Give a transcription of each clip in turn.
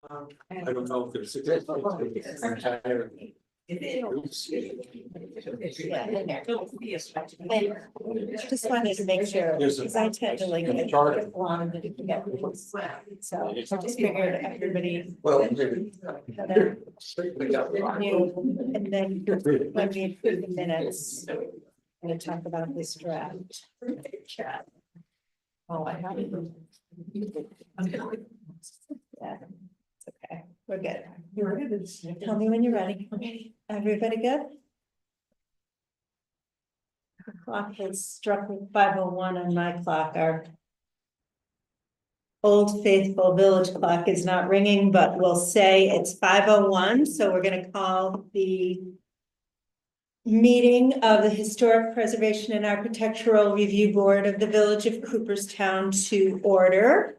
I don't know if there's. Entire. Just wanted to make sure, because I tend to like. In the charter. So I just figured everybody. Well. And then when we approve the minutes, I'm gonna talk about this draft. Oh, I haven't. Yeah, it's okay, we're good. Tell me when you're ready. Okay. Everybody good? The clock has struck 5:01 on my clock. Our old faithful village clock is not ringing, but we'll say it's 5:01. So we're gonna call the meeting of the Historic Preservation and Architectural Review Board of the Village of Cooperstown to order.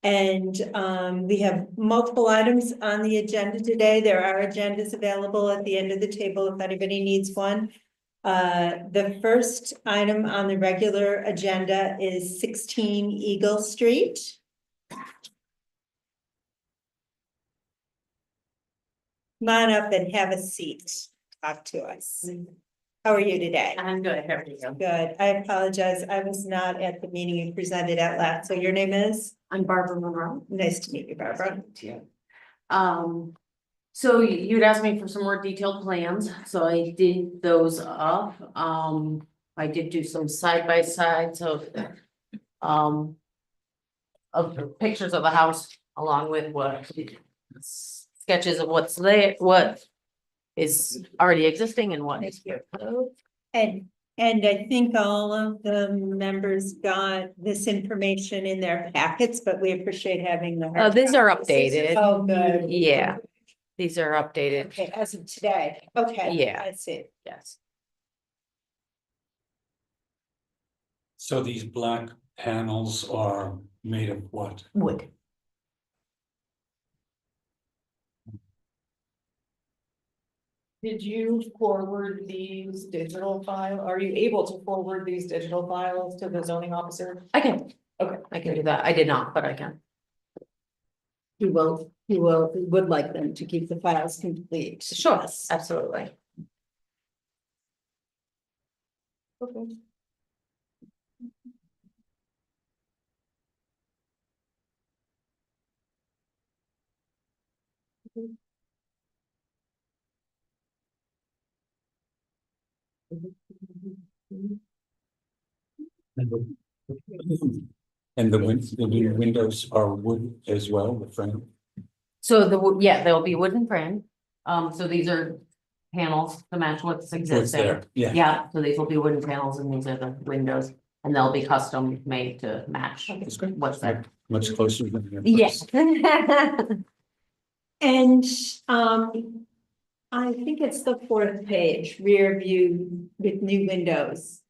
And we have multiple items on the agenda today. There are agendas available at the end of the table if anybody needs one. The first item on the regular agenda is 16 Eagle Street. Come on up and have a seat. Talk to us. How are you today? I'm good. How are you? Good. I apologize. I was not at the meeting you presented at last. So your name is? I'm Barbara Monroe. Nice to meet you, Barbara. So you'd asked me for some more detailed plans, so I did those up. I did do some side by sides of the pictures of the house along with what sketches of what's there, what is already existing and what is. And I think all of the members got this information in their packets, but we appreciate having the. These are updated. Oh, good. Yeah, these are updated. Okay, as of today. Okay. Yeah. I see. Yes. So these black panels are made of what? Wood. Did you forward these digital file? Are you able to forward these digital files to the zoning officer? I can. Okay. I can do that. I did not, but I can. He would like them to keep the files complete. Sure, absolutely. Okay. And the windows are wood as well, the frame. So there'll be wooden frame. So these are panels to match what's What's existing. there? Yeah. Yeah, so these will be wooden panels and these are the windows and they'll be custom made to match That's good. what's there. Much closer than. the others. Yes. And I think it's the fourth page, rear view with new windows.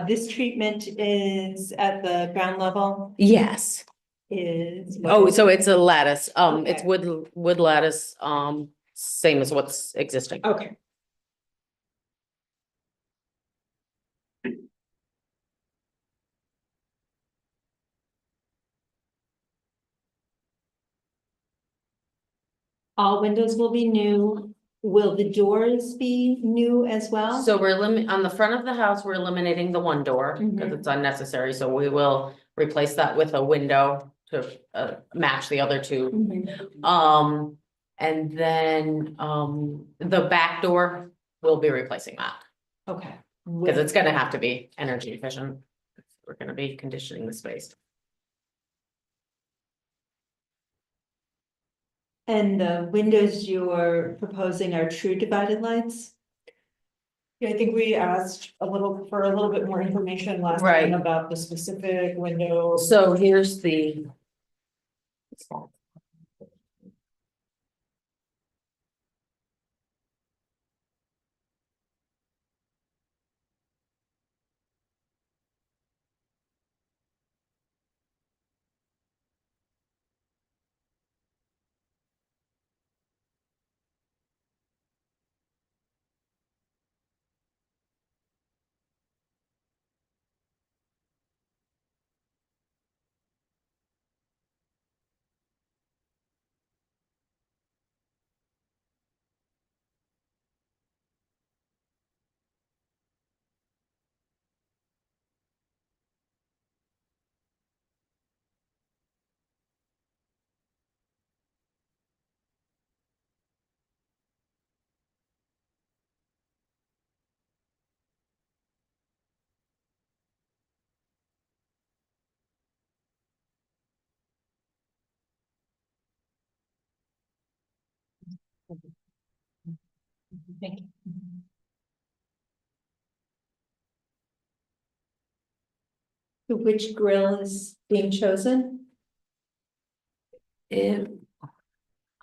This treatment is at the ground level Yes. is. Oh, so it's a lattice. It's Okay. wood lattice, same as what's existing. Okay. All windows will be new. Will the doors be new as well? So we're on the front of the house, we're eliminating the one door because it's unnecessary, so we will replace that with a window to match the other two. Mhm. And then the back door, we'll be replacing that Okay. because it's gonna have to be energy efficient. We're gonna be conditioning the space. And the windows you're proposing are true divided lights? Yeah, I think we asked for a little bit more information last Right. time about the specific window. So here's the. Thank you. Which grill is being chosen?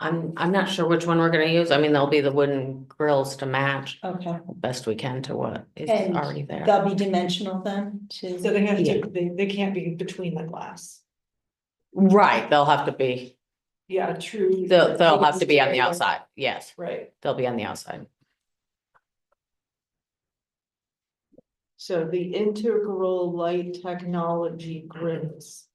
I'm not sure which one we're gonna use. I mean, there'll be the wooden grills to match Okay, best we can to what is And already there. they'll be dimensional then to. So they have Yeah. to, they can't be between the glass. Right, they'll have to be, Yeah, true. they'll have to be on the outside. Yes, Right, they'll be on the outside. so the integral light technology grills.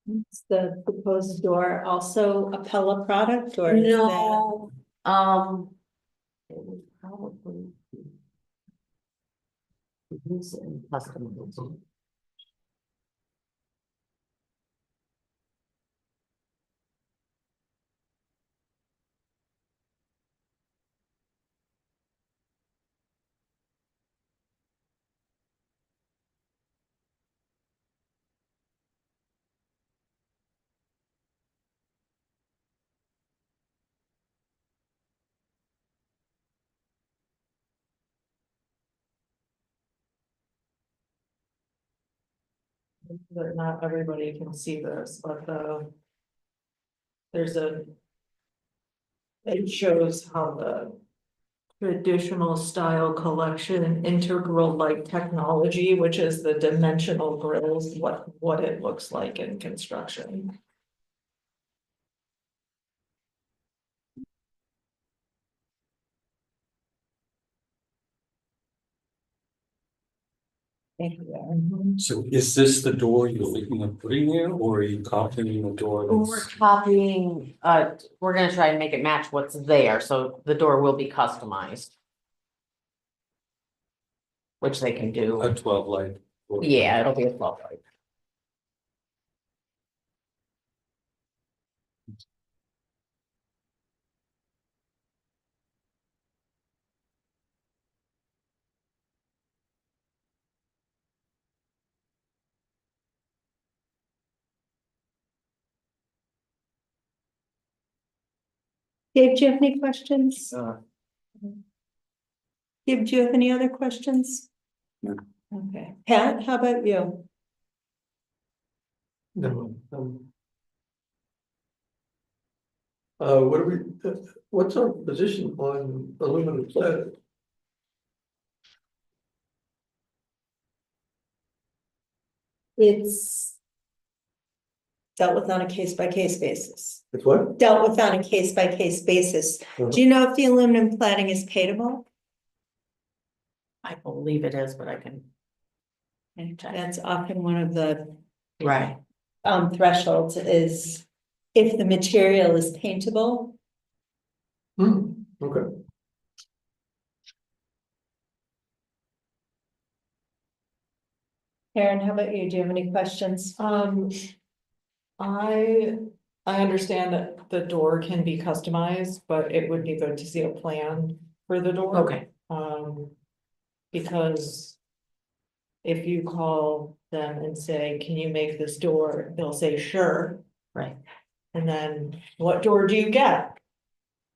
Is the proposed door also a Pella product or is that? No, it would probably. Use in custom. But not everybody can see this, but there's a. It shows how the. Traditional style collection, integral light technology, which is the dimensional grills, what it looks like in construction. Thank you. So is this the door you're thinking of putting there, or are you copying the door We're that's? copying, we're gonna try and make it match what's there, so the door will be customized. Which they can A do. 12 light? door? Yeah, it'll be a 12 light. Dave, do you have any questions? Uh, Dave, do you have any other questions? No. Okay, Pat, how about you? No. What do we, what's our position on aluminum clad? It's dealt with on a case-by-case basis. It's what? Dealt with on a case-by-case basis. Do you know if the aluminum cladding is paintable? I believe it is, but I can. That's often one of the Right. thresholds is if the material is paintable. Okay. Karen, how about you? Do you have any questions? I understand that the door can be customized, but it would be good to see a plan for the door. Okay. Because. If you call them and say, can you make this door, they'll say, sure. Right. And then what door do you get?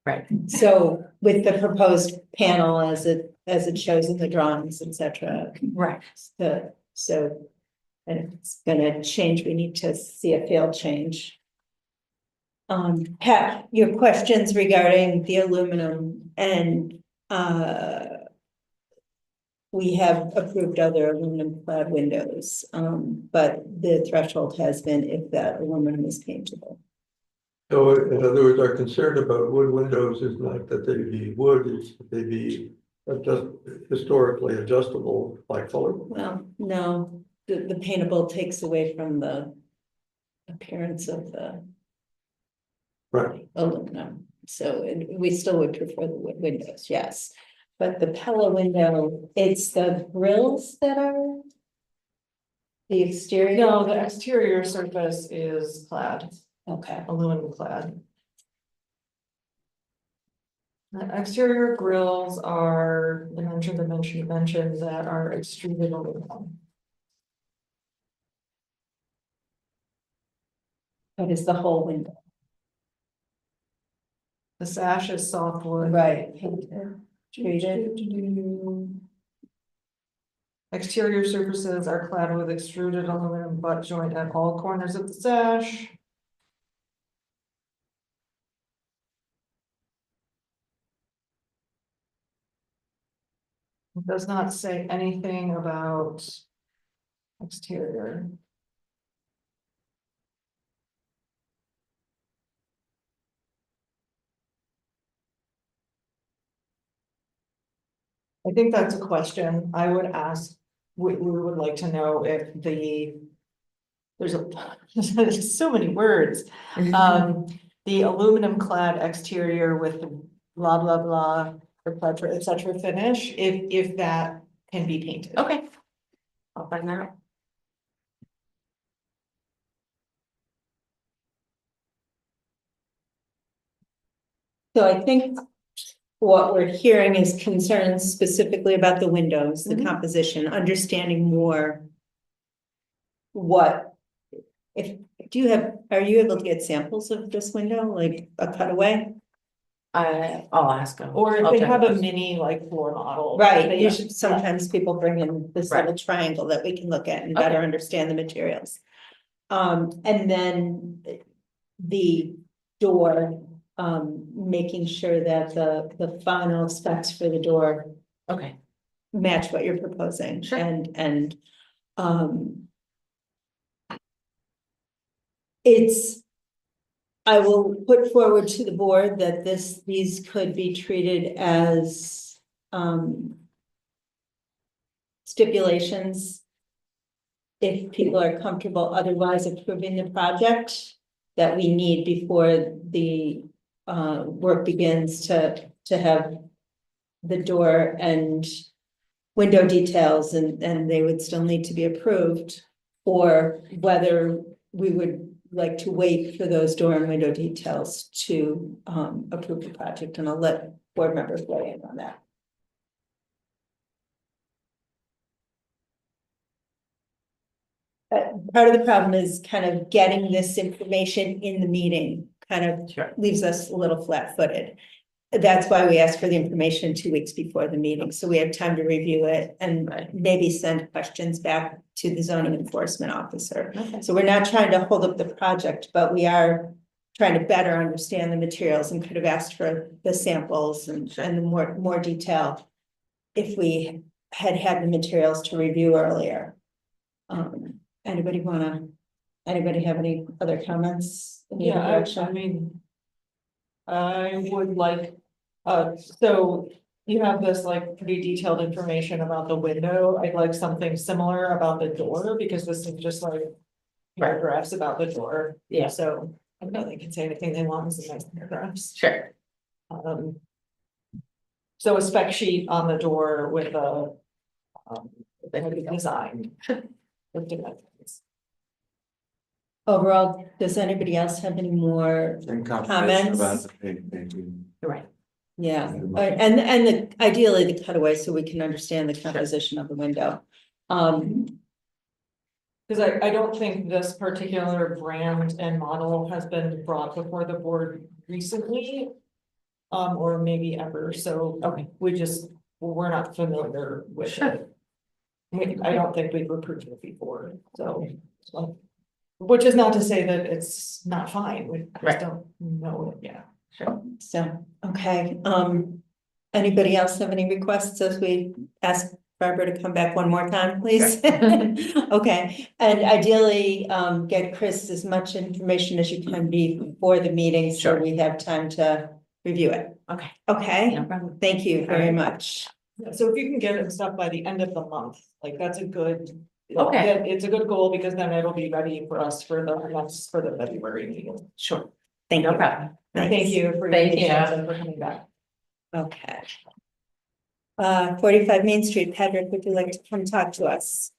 Right. So with the proposed panel as it shows in the drawings, et cetera. Right. So and it's gonna change, we need to see a field change. Pat, your questions regarding the aluminum and we have approved other aluminum clad windows, but the threshold has been if that aluminum is paintable. So in other words, our concern about wood windows is not that they be wood, it's that they be historically adjustable by color. Well, no, the paintable takes away from the appearance of the Right. aluminum. So we still would prefer the wood windows, yes. But the Pella window, it's the grills that are the exterior. No, the exterior surface is clad. Okay. aluminum clad. The exterior grills are dimension that are extruded aluminum. That is the whole window. The sash is softwood. Right. Painted, treated. Exterior surfaces are clad with extruded aluminum butt joint at all corners of the sash. It does not say anything about exterior. I think that's a question I would ask. We would like to know if there's so many words. The aluminum clad exterior with blah, blah, blah, et cetera finish, if that can be painted. Okay. I'll find that out. So I think what we're hearing is concerns specifically about the windows, the Mhm. composition, understanding more. What, are you able to get samples of this window, like a cutaway? I'll ask them. Or if I'll they check have a those. mini like floor model. Right, they- usually, sometimes people bring in this Right. little triangle that we can look at and better Okay. understand the materials. And then the door, making sure that the final specs for the door Okay, match what you're proposing. Sure. And, I will put forward to the board that these could be treated as, stipulations. If people are comfortable otherwise approving the project that we need before the, work begins to have the door and window details, and they would still need to be approved, or whether we would like to wait for those door and window details to approve the project, and I'll let board members weigh in on that. Part of the problem is kind of getting this information in the meeting, kind of sure. leaves us a little flat-footed. That's why we ask for the information 2 weeks before the meeting, so we have time to review it and Right. maybe send questions back to the zoning enforcement officer. Okay. So we're not trying to hold up the project, but we are trying to better understand the materials and could have asked for the samples and the more detail if we had had the materials to review earlier. Anybody have any other comments? in either Yeah, I direction? mean. I would like, so you have this like pretty detailed information about the window. I'd like something similar about the door, because this is just like paragraphs about the door. Yeah. So I know they can say anything they want in some nice paragraphs. Sure. So a spec sheet on the door with a design. With dimensions. Overall, does anybody else have any more? And Comments? confirmation about the painting. You're right. Yeah, and ideally the cutaway, so we can understand the composition of the window. Cause I don't think this particular brand and model has been brought before the board recently. Or maybe ever, so Okay. we're not familiar with Sure. it. I don't think we've approved it before, so. Which is not to say that it's not fine, we Right. just don't know it yet. Sure. So, okay, anybody else have any requests as we ask Barbara to come back one more time, please? Okay, and ideally, get Chris as much information as you can before the meeting, so Sure. we have time to review it. Okay. Okay, No problem. thank you very Alright. much. So if you can get it stuff by the end of the month, like that's a good. Okay. It's a good goal, because then it'll be ready for us for the February meeting. Sure. Thank No you. problem. Thank Thanks. you for your Thank you. patience and for coming back. Okay. 45 Main Street, Patrick, would you like to come talk to us?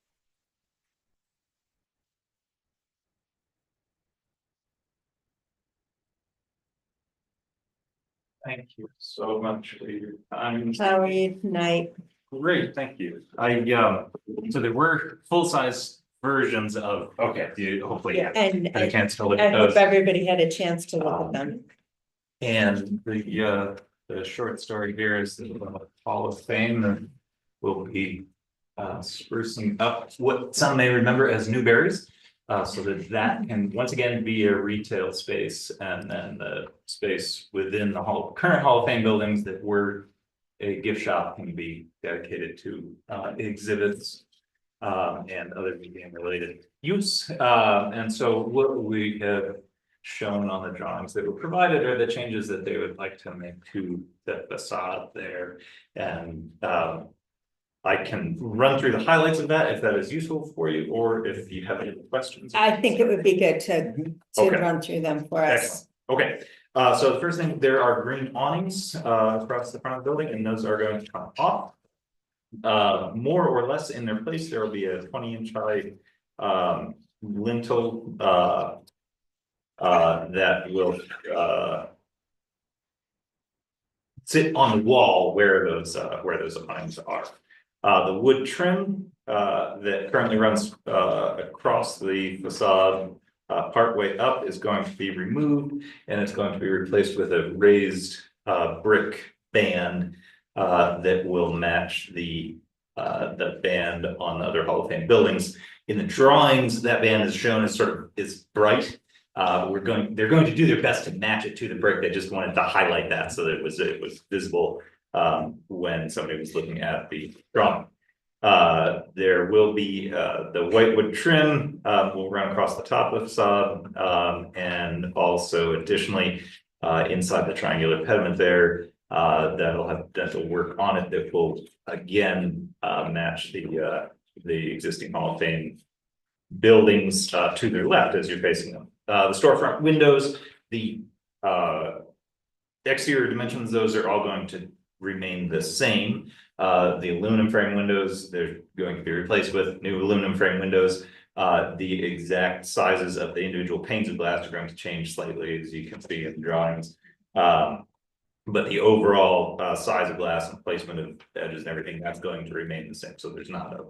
Thank you so much for your time. How are you tonight? Great, thank you. So there were full-size versions of, okay, you hopefully And had a chance to look I at hope those. everybody had a chance to look at them. And the short story here is the Hall of Fame and will be sprucing up what some may remember as Newberry's. So that can once again be a retail space, and then the space within the current Hall of Fame buildings that were a gift shop can be dedicated to exhibits and other museum related use. And so what we have shown on the drawings that were provided are the changes that they would like to make to the facade there. And I can run through the highlights of that if that is useful for you, or if you have any questions. I think it would be good to Okay. run through them for us. Excellent. Okay, so the first thing, there are green awnings across the front of the building, and those are going to come off. More or less in their place, there will be a 20-inch high lintel that will sit on the wall where those awnings are. The wood trim that currently runs across the facade partway up is going to be removed, and it's going to be replaced with a raised brick band that will match the band on the other Hall of Fame buildings. In the drawings, that band is shown as is bright. They're going to do their best to match it to the brick. They just wanted to highlight that so that it was visible when somebody was looking at the drawing. There will be the whitewood trim will run across the top of the facade, and also additionally inside the triangular pediment there that'll have dental work on it that will again match the existing Hall of Fame buildings to their left as you're facing them. The storefront windows, the exterior dimensions, those are all going to remain the same. The aluminum frame windows, they're going to be replaced with new aluminum frame windows. The exact sizes of the individual panes of glass are going to change slightly, as you can see in the drawings. But the overall size of glass and placement of edges and everything, that's going to remain the same. So there's not a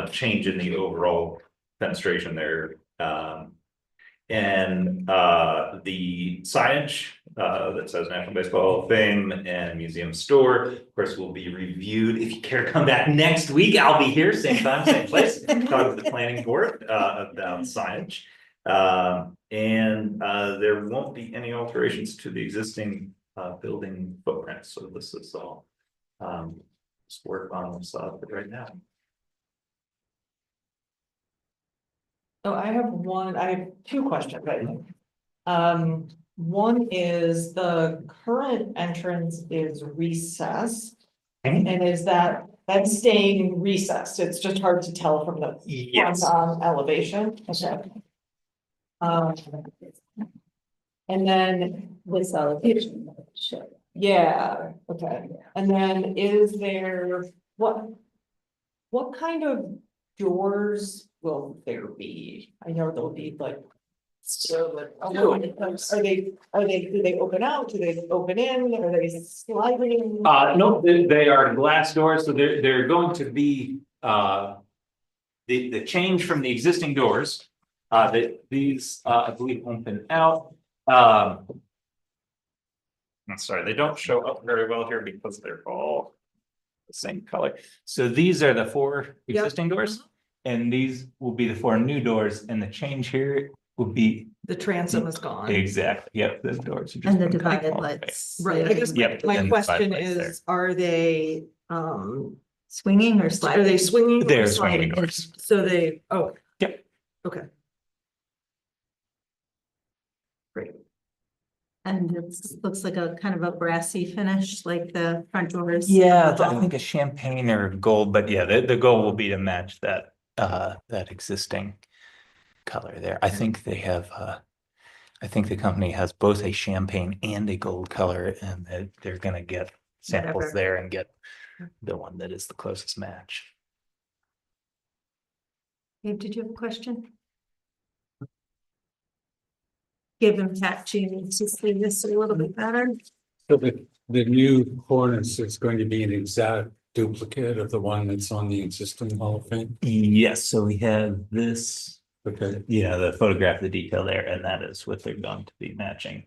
change in the overall fenestration there. And the signage that says National Baseball Hall of Fame and Museum Store, of course, will be reviewed. If you care to come back next week, I'll be here, same time, same place, talking to the planning board about signage. And there won't be any alterations to the existing building footprint. So this is all just work on the side right now. So I have two questions, I think. One is the current entrance is recessed. Mhm. And is that's staying recessed? It's just hard to tell from the front Yes. elevation. Okay. And then This elevation. Sure. yeah, okay, and then is there, what kind of doors will there be? I know there'll be like. So, do they open out, do they open in, are they sliding? No, they are glass doors, so they're going to be the change from the existing doors. That these I believe open out. I'm sorry, they don't show up very well here because they're all the same color. So these are the 4 existing doors, and these will be the 4 new doors, and the change here will be The transom is gone. exactly, yep, the doors are just And the gonna come divided off. lights. Right, I guess Yep, my and question fireplace there. is, are they, Swinging or are sliding? they swinging or They're swinging sliding? doors. So they, oh. Yep. Okay. And it looks like a kind of a brassy finish, like the front doors. Yeah, I think a champagne or gold, but yeah, the goal will be to match that existing color there. I think they have I think the company has both a champagne and a gold color, and they're gonna get samples Whatever. there and get the one that is the closest match. Dave, did you have a question? Give him Pat to see this a little bit better. So the new cornice is going to be an exact duplicate of the one that's on the existing Hall of Fame? Yes, so we have this, Okay, the photograph, the detail there, and that is what they're going to be matching.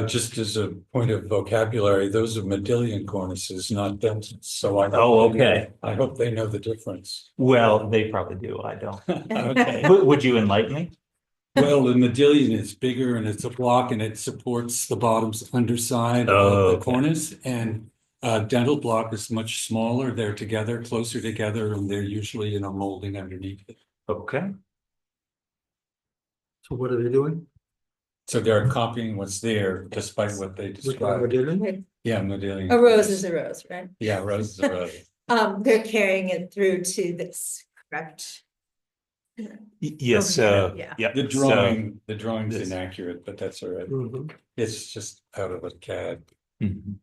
just as a point of vocabulary, those are Modillion cornices, not dentils, so I. Oh, okay. I hope they know the difference. Well, they probably do, I don't. Okay. Would you enlighten me? Well, the Modillion is bigger and it's a block and it supports the bottom's underside Oh, of the okay. cornice, and dental block is much smaller. They're together, closer together, and they're usually in a molding underneath it. Okay. So what are they doing? So they're copying what's there despite what they Which one describe. we're doing? Yeah, Modillion. A rose is a rose, right? Yeah, rose is a rose. They're carrying it through to this, correct? Yes, Yeah. yeah. The drawing's this- inaccurate, but that's all right. Mhm. It's just out of a CAD. Mhm.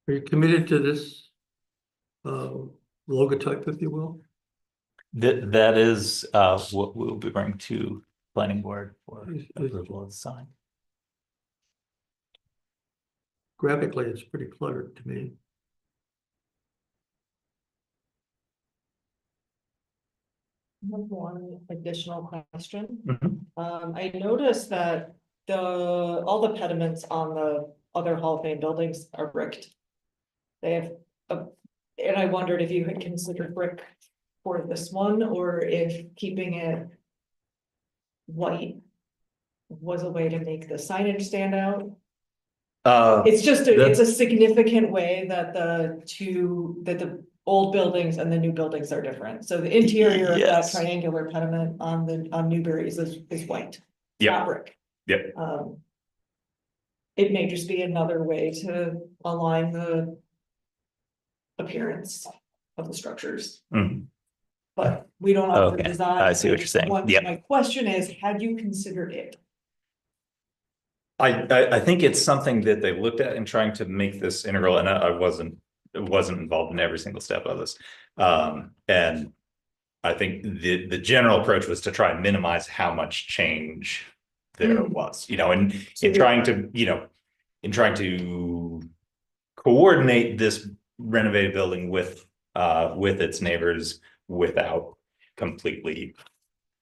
Are you committed to this? Logotype, if you will? That is what we'll be bringing to planning board for Is- approval of the sign. Graphically, it's pretty cluttered to me. One additional question. Mhm. I noticed that all the pediments on the other Hall of Fame buildings are bricked. They have, and I wondered if you had considered brick for this one, or if keeping it white was a way to make the signage stand out. It's just, it's a significant way that the old buildings and the new buildings are different. So the interior of that Yes. triangular pediment on Newberry's is white. It's Yep. not brick. Yep. It may just be another way to align the appearance of the structures, Mhm. but we don't have the Okay, design. I see what you're saying. Yep. My question is, had you considered it? I think it's something that they looked at in trying to make this integral, and I wasn't involved in every single step of this. And I think the general approach was to try and minimize how much change there was, and in trying to coordinate this renovated building with its neighbors without completely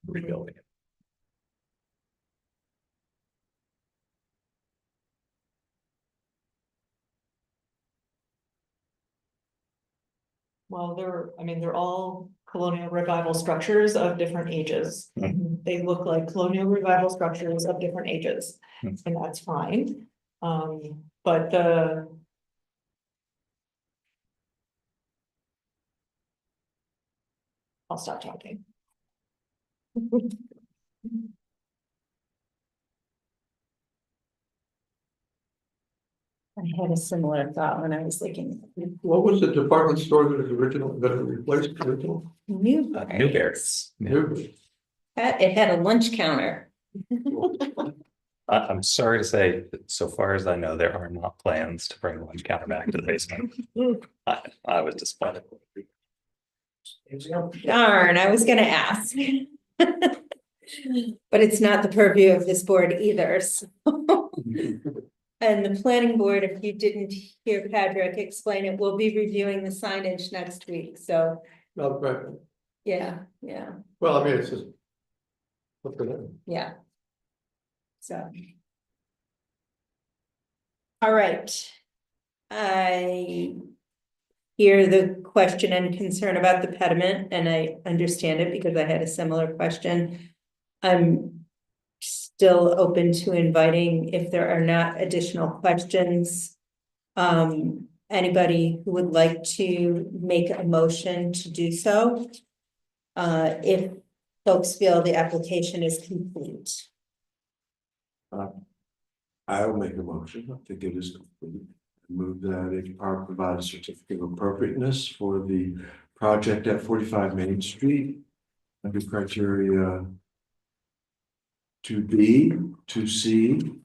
rebuilding it. Well, they're all colonial revival structures of different ages. They look like colonial revival structures of different ages, Mhm. and that's fine. But I'll stop talking. I had a similar thought when I was looking. What was the department store that was original, that replaced the original? Newberry's. Newbury. It had a lunch counter. I'm sorry to say, that so far as I know, there are not plans to bring one counter back to the basement. I was disappointed. Darn, I was gonna ask. But it's not the purview of this board either, so. And the planning board, if you didn't hear Patrick explain it, we'll be reviewing the signage next week, so, Oh, right. yeah, Well, I mean, it's just. Look for them. yeah. So. All right. I hear the question and concern about the pediment, and I understand it because I had a similar question. I'm still open to inviting if there are not additional questions. Anybody who would like to make a motion to do so. If folks feel the application is complete. I'll make a motion. I think it is complete. Move that HPARB provide a certificate of appropriateness for the project at 45 Main Street under criteria 2B, 2C,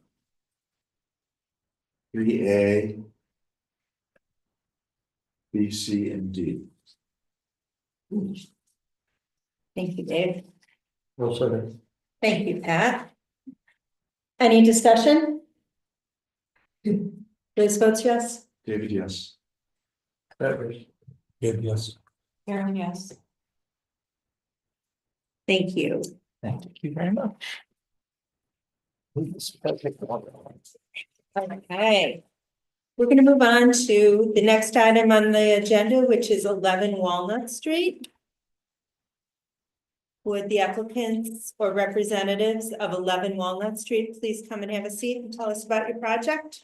3A, B, C, and D. Thank you, Dave. Well said. Thank you, Pat. Any discussion? Liz votes yes. David, yes. Yes. Karen, yes. Thank you. Thank you very much. Okay. We're gonna move on to the next item on the agenda, which is 11 Walnut Street. Would the applicants or representatives of 11 Walnut Street please come and have a seat and tell us about your project?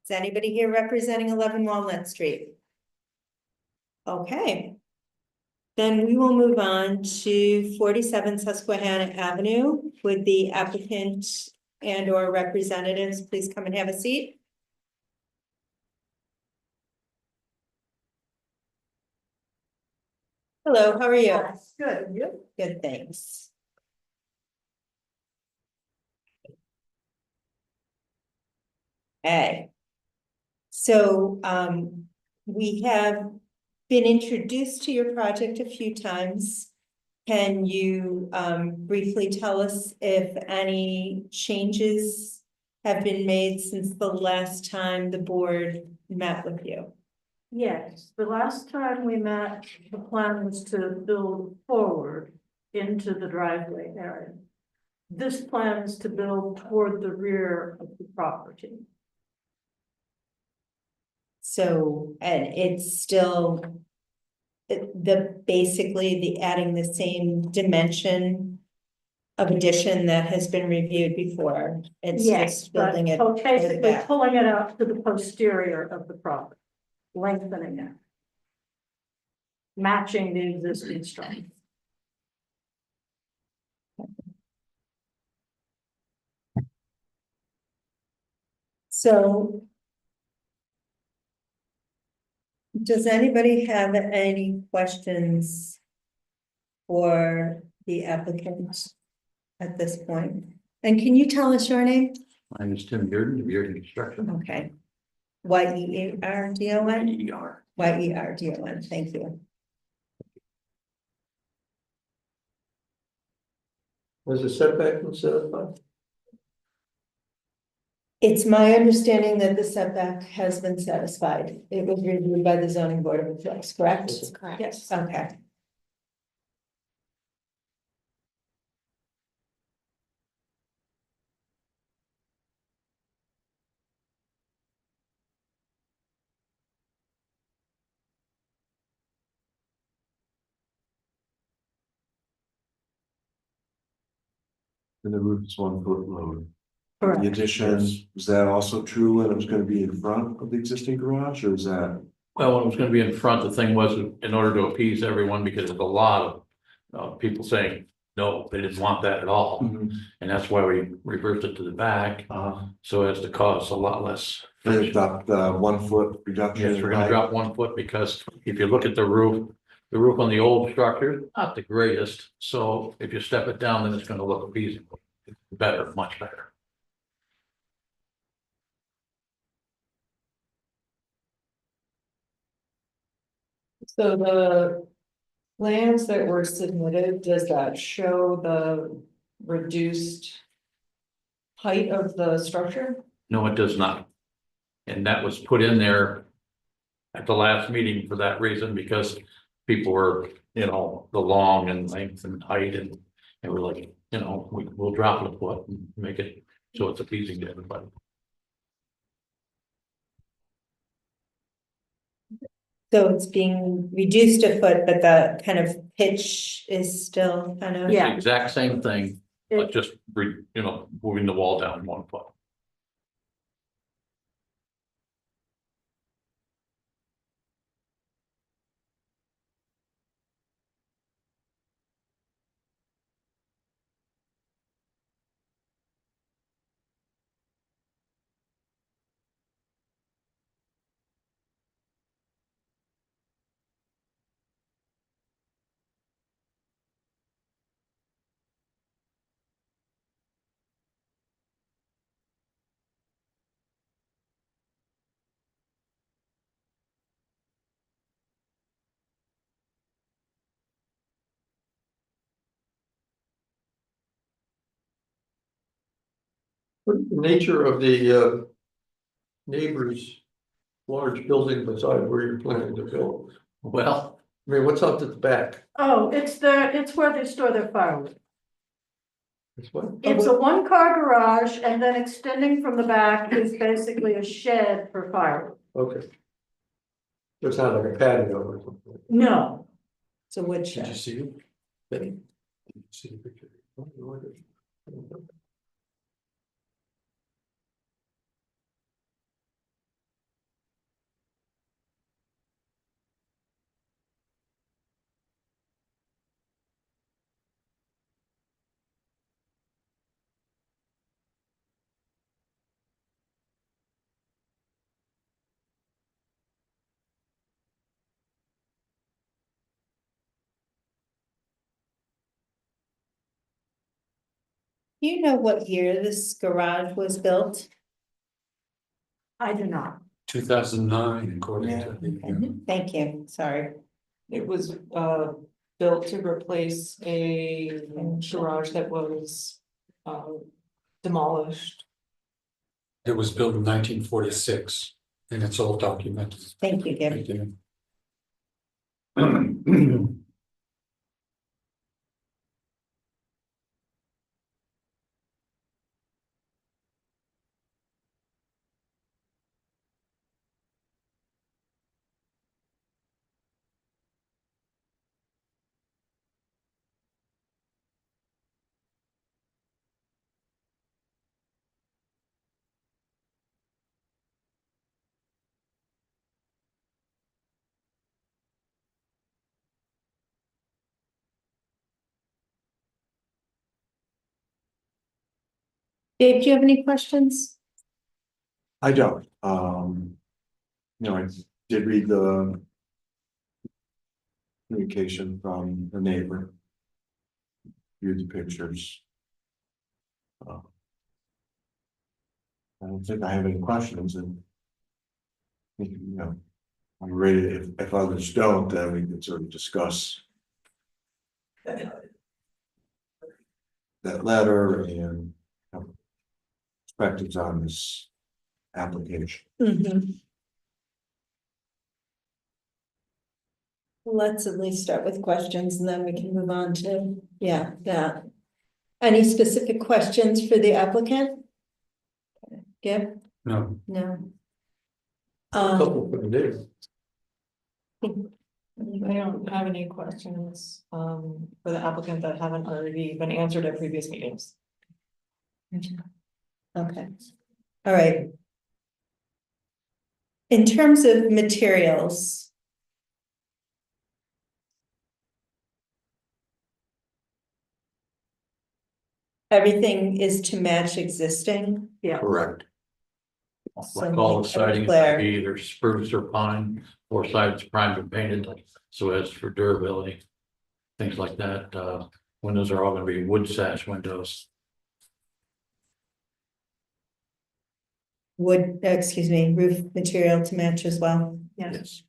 Is anybody here representing 11 Walnut Street? Okay. Then we will move on to 47 Susquehanna Avenue. Would the applicant and or representatives please come and have a seat? Hello, how are you? Good, you? Good, thanks. Okay. So, we have been introduced to your project a few times. Can you, briefly tell us if any changes have been made since the last time the board met with you? Yes, the last time we met, the plan was to build forward into the driveway area. This plan is to build toward the rear of the property. So, and it's still basically the adding the same dimension of addition that has been reviewed before. It's Yes, just but building it. basically back. pulling it out to the posterior of the property, lengthening it. Matching the existing structure. So does anybody have any questions for the applicant at this point? And can you tell us your name? My name is Tim Bearden, Bearden Construction. Okay. Yerdon? ER. Yerdon, thank you. Was the setback been satisfied? It's my understanding that the setback has been satisfied. It was reviewed by the zoning board of appeals, correct? That's correct. Yes, okay. And the roof is 1 foot lower. The Correct. addition, is that also true when it was gonna be in front of the existing garage, or is that? Well, when it was gonna be in front, the thing was, in order to appease everyone, because there's a lot of people saying, no, they didn't want that at all. And that's why we reversed it to the back, so as to cause a lot less. They adopt 1 foot reduction. Yes, we're in gonna height? drop 1 foot, because if you look at the roof on the old structure, not the greatest, so if you step it down, then it's gonna look appeasing. Better, much better. So the plans that were submitted, does that show the reduced height of the structure? No, it does not. And that was put in there at the last meeting for that reason, because people were, the long and length and height, and we're like, we'll drop it a foot and make it so it's appeasing to everybody. So it's being reduced a foot, but the kind of pitch is still kind of. It's Yeah. the exact same thing, but just, moving the wall down 1 foot. What's the nature of the neighbor's large building beside where you're planning to build? Well, I mean, what's up at the back? Oh, it's where they store their firewood. It's what? It's a one-car garage, and then extending from the back is basically a shed for firewood. Okay. So it's not like a patio or something. No, It's a wood Did you shed. see it? Benny? Did you see the picture? Oh, you want it? Do you know what year this garage was built? I do not. 2009, according to Okay, thank you, sorry. It was built to replace a garage that was demolished. it was built in 1946, and it's all documented. Thank you, Gib. Dave, do you have any questions? I don't, I did read the communication from the neighbor. Viewed the pictures. I don't think I have any questions and. I'm ready, if others don't, then we can sort of discuss. That letter and. Perspectives on this application. Let's at least start with questions and then we can move on to, that. Any specific questions for the applicant? Gib? No, No. A couple for the neighbor. I don't have any questions for the applicant that haven't already been answered at previous meetings. Okay, all right. In terms of materials. Everything is to match existing. Yeah. Correct. like all the So make it siding is clear. either spruce or pine, or sides primed and painted, so as for durability. Things like that, windows are all gonna be wood sash windows. Wood, excuse me, roof material to match as well. Yes.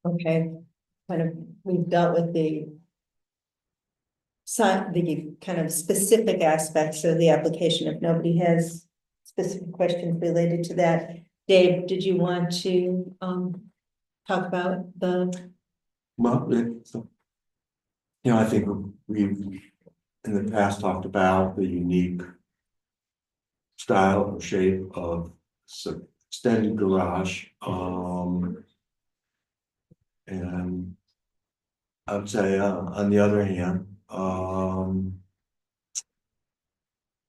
Okay, kind of, we've dealt with the the kind of specific aspects of the application. If nobody has specific questions related to that. Dave, did you want to talk about the? Well, I think we've in the past talked about the unique style or shape of extended garage, and I would say, on the other hand,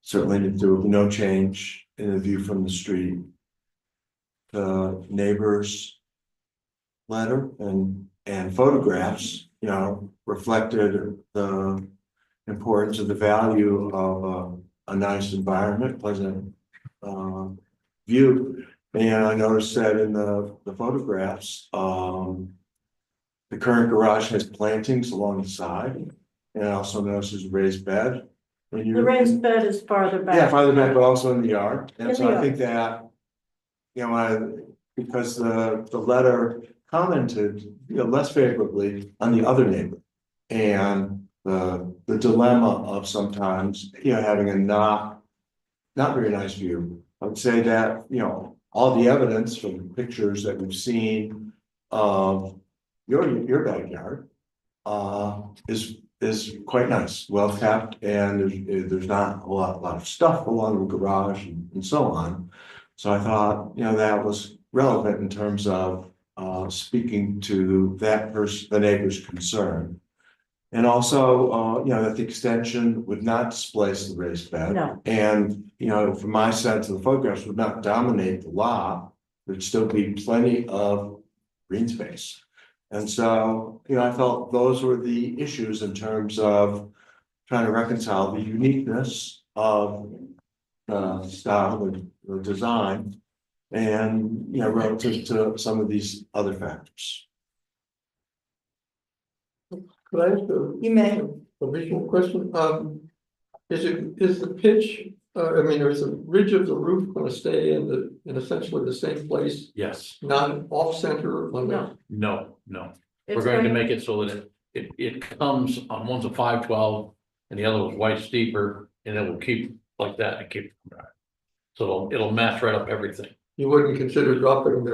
certainly there will be no change in the view from the street. The neighbors' letter and photographs, reflected the importance of the value of a nice environment, pleasant view. And I noticed that in the photographs, the current garage has plantings along the side, and I also noticed there's a raised bed. The raised bed is farther back. Yeah, farther back, but also in the yard, and In so the I yard. think that, because the letter commented, less favorably on the other neighbor. And the dilemma of sometimes, having a not very nice view. I would say that, all the evidence from pictures that we've seen of your backyard is quite nice, well kept, and there's not a lot of stuff along the garage and so on. So I thought, that was relevant in terms of speaking to that person, the neighbor's concern. And also, that the extension would not displace the raised bed. No. And, from my sense of the photographs, would not dominate the lot. There'd still be plenty of green space. And so, I felt those were the issues in terms of trying to reconcile the uniqueness of the style, the design, and, relative to some of these other factors. Could I ask You may. a visual question? Is the pitch, is the ridge of the roof gonna stay in essentially the same place, Yes, not off center on the? No. no. It's We're going to going- make it so that it comes on, one's a 512 and the other was white steeper, and it will keep like that and keep. So it'll match right up everything. You wouldn't consider dropping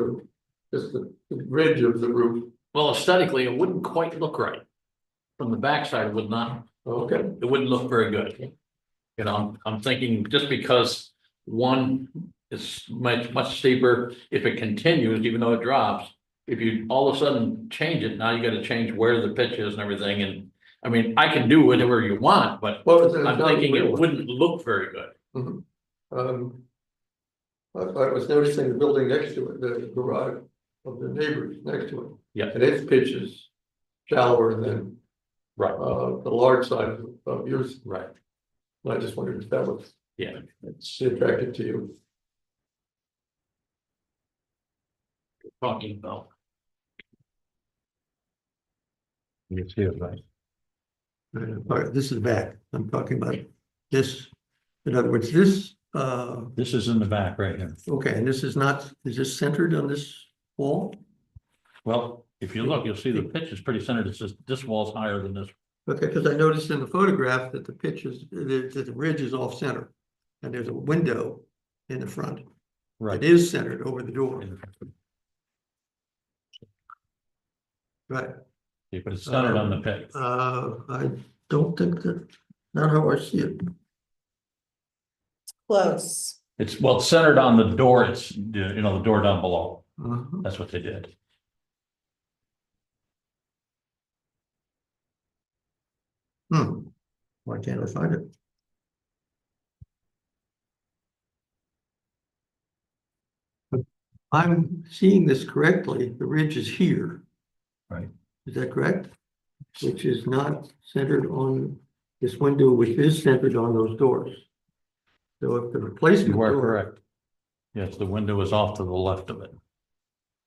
just the ridge of the roof? Well, aesthetically, it wouldn't quite look right. From the backside, it would not, Okay, it wouldn't look very good. I'm thinking just because one is much steeper, if it continues, even though it drops. If you all of a sudden change it, now you gotta change where the pitch is and everything, and I mean, I can do whatever you want, but well, it's I'm not thinking it real. wouldn't look very good. I was noticing the building next to it, the garage of the neighbors next to it. Yeah. And its pitch is shallower than Right, the large side of yours. right, I just wondered if that was yeah, it's attractive to you. talking about. You see it, right? All right, this is back. I'm talking about this. In other words, this, This is in the back right here. okay, and this is not, is this centered on this wall? Well, if you look, you'll see the pitch is pretty centered. It's just this wall's higher than this. Okay, because I noticed in the photograph that the pitch is, that the ridge is off center. And there's a window in the front. It is centered over the door. Right. Yeah, but it's centered on the pitch. I don't think that, not how I see it. Close. It's, well, it's centered on the door. It's, the door down below. Uh-huh. That's what they did. Why can't I find it? I'm seeing this correctly. The ridge is here. Right. Is that correct? Which is not centered on this window, which is centered on those doors. So if the replacement You are door, correct. Yes, the window is off to the left of it.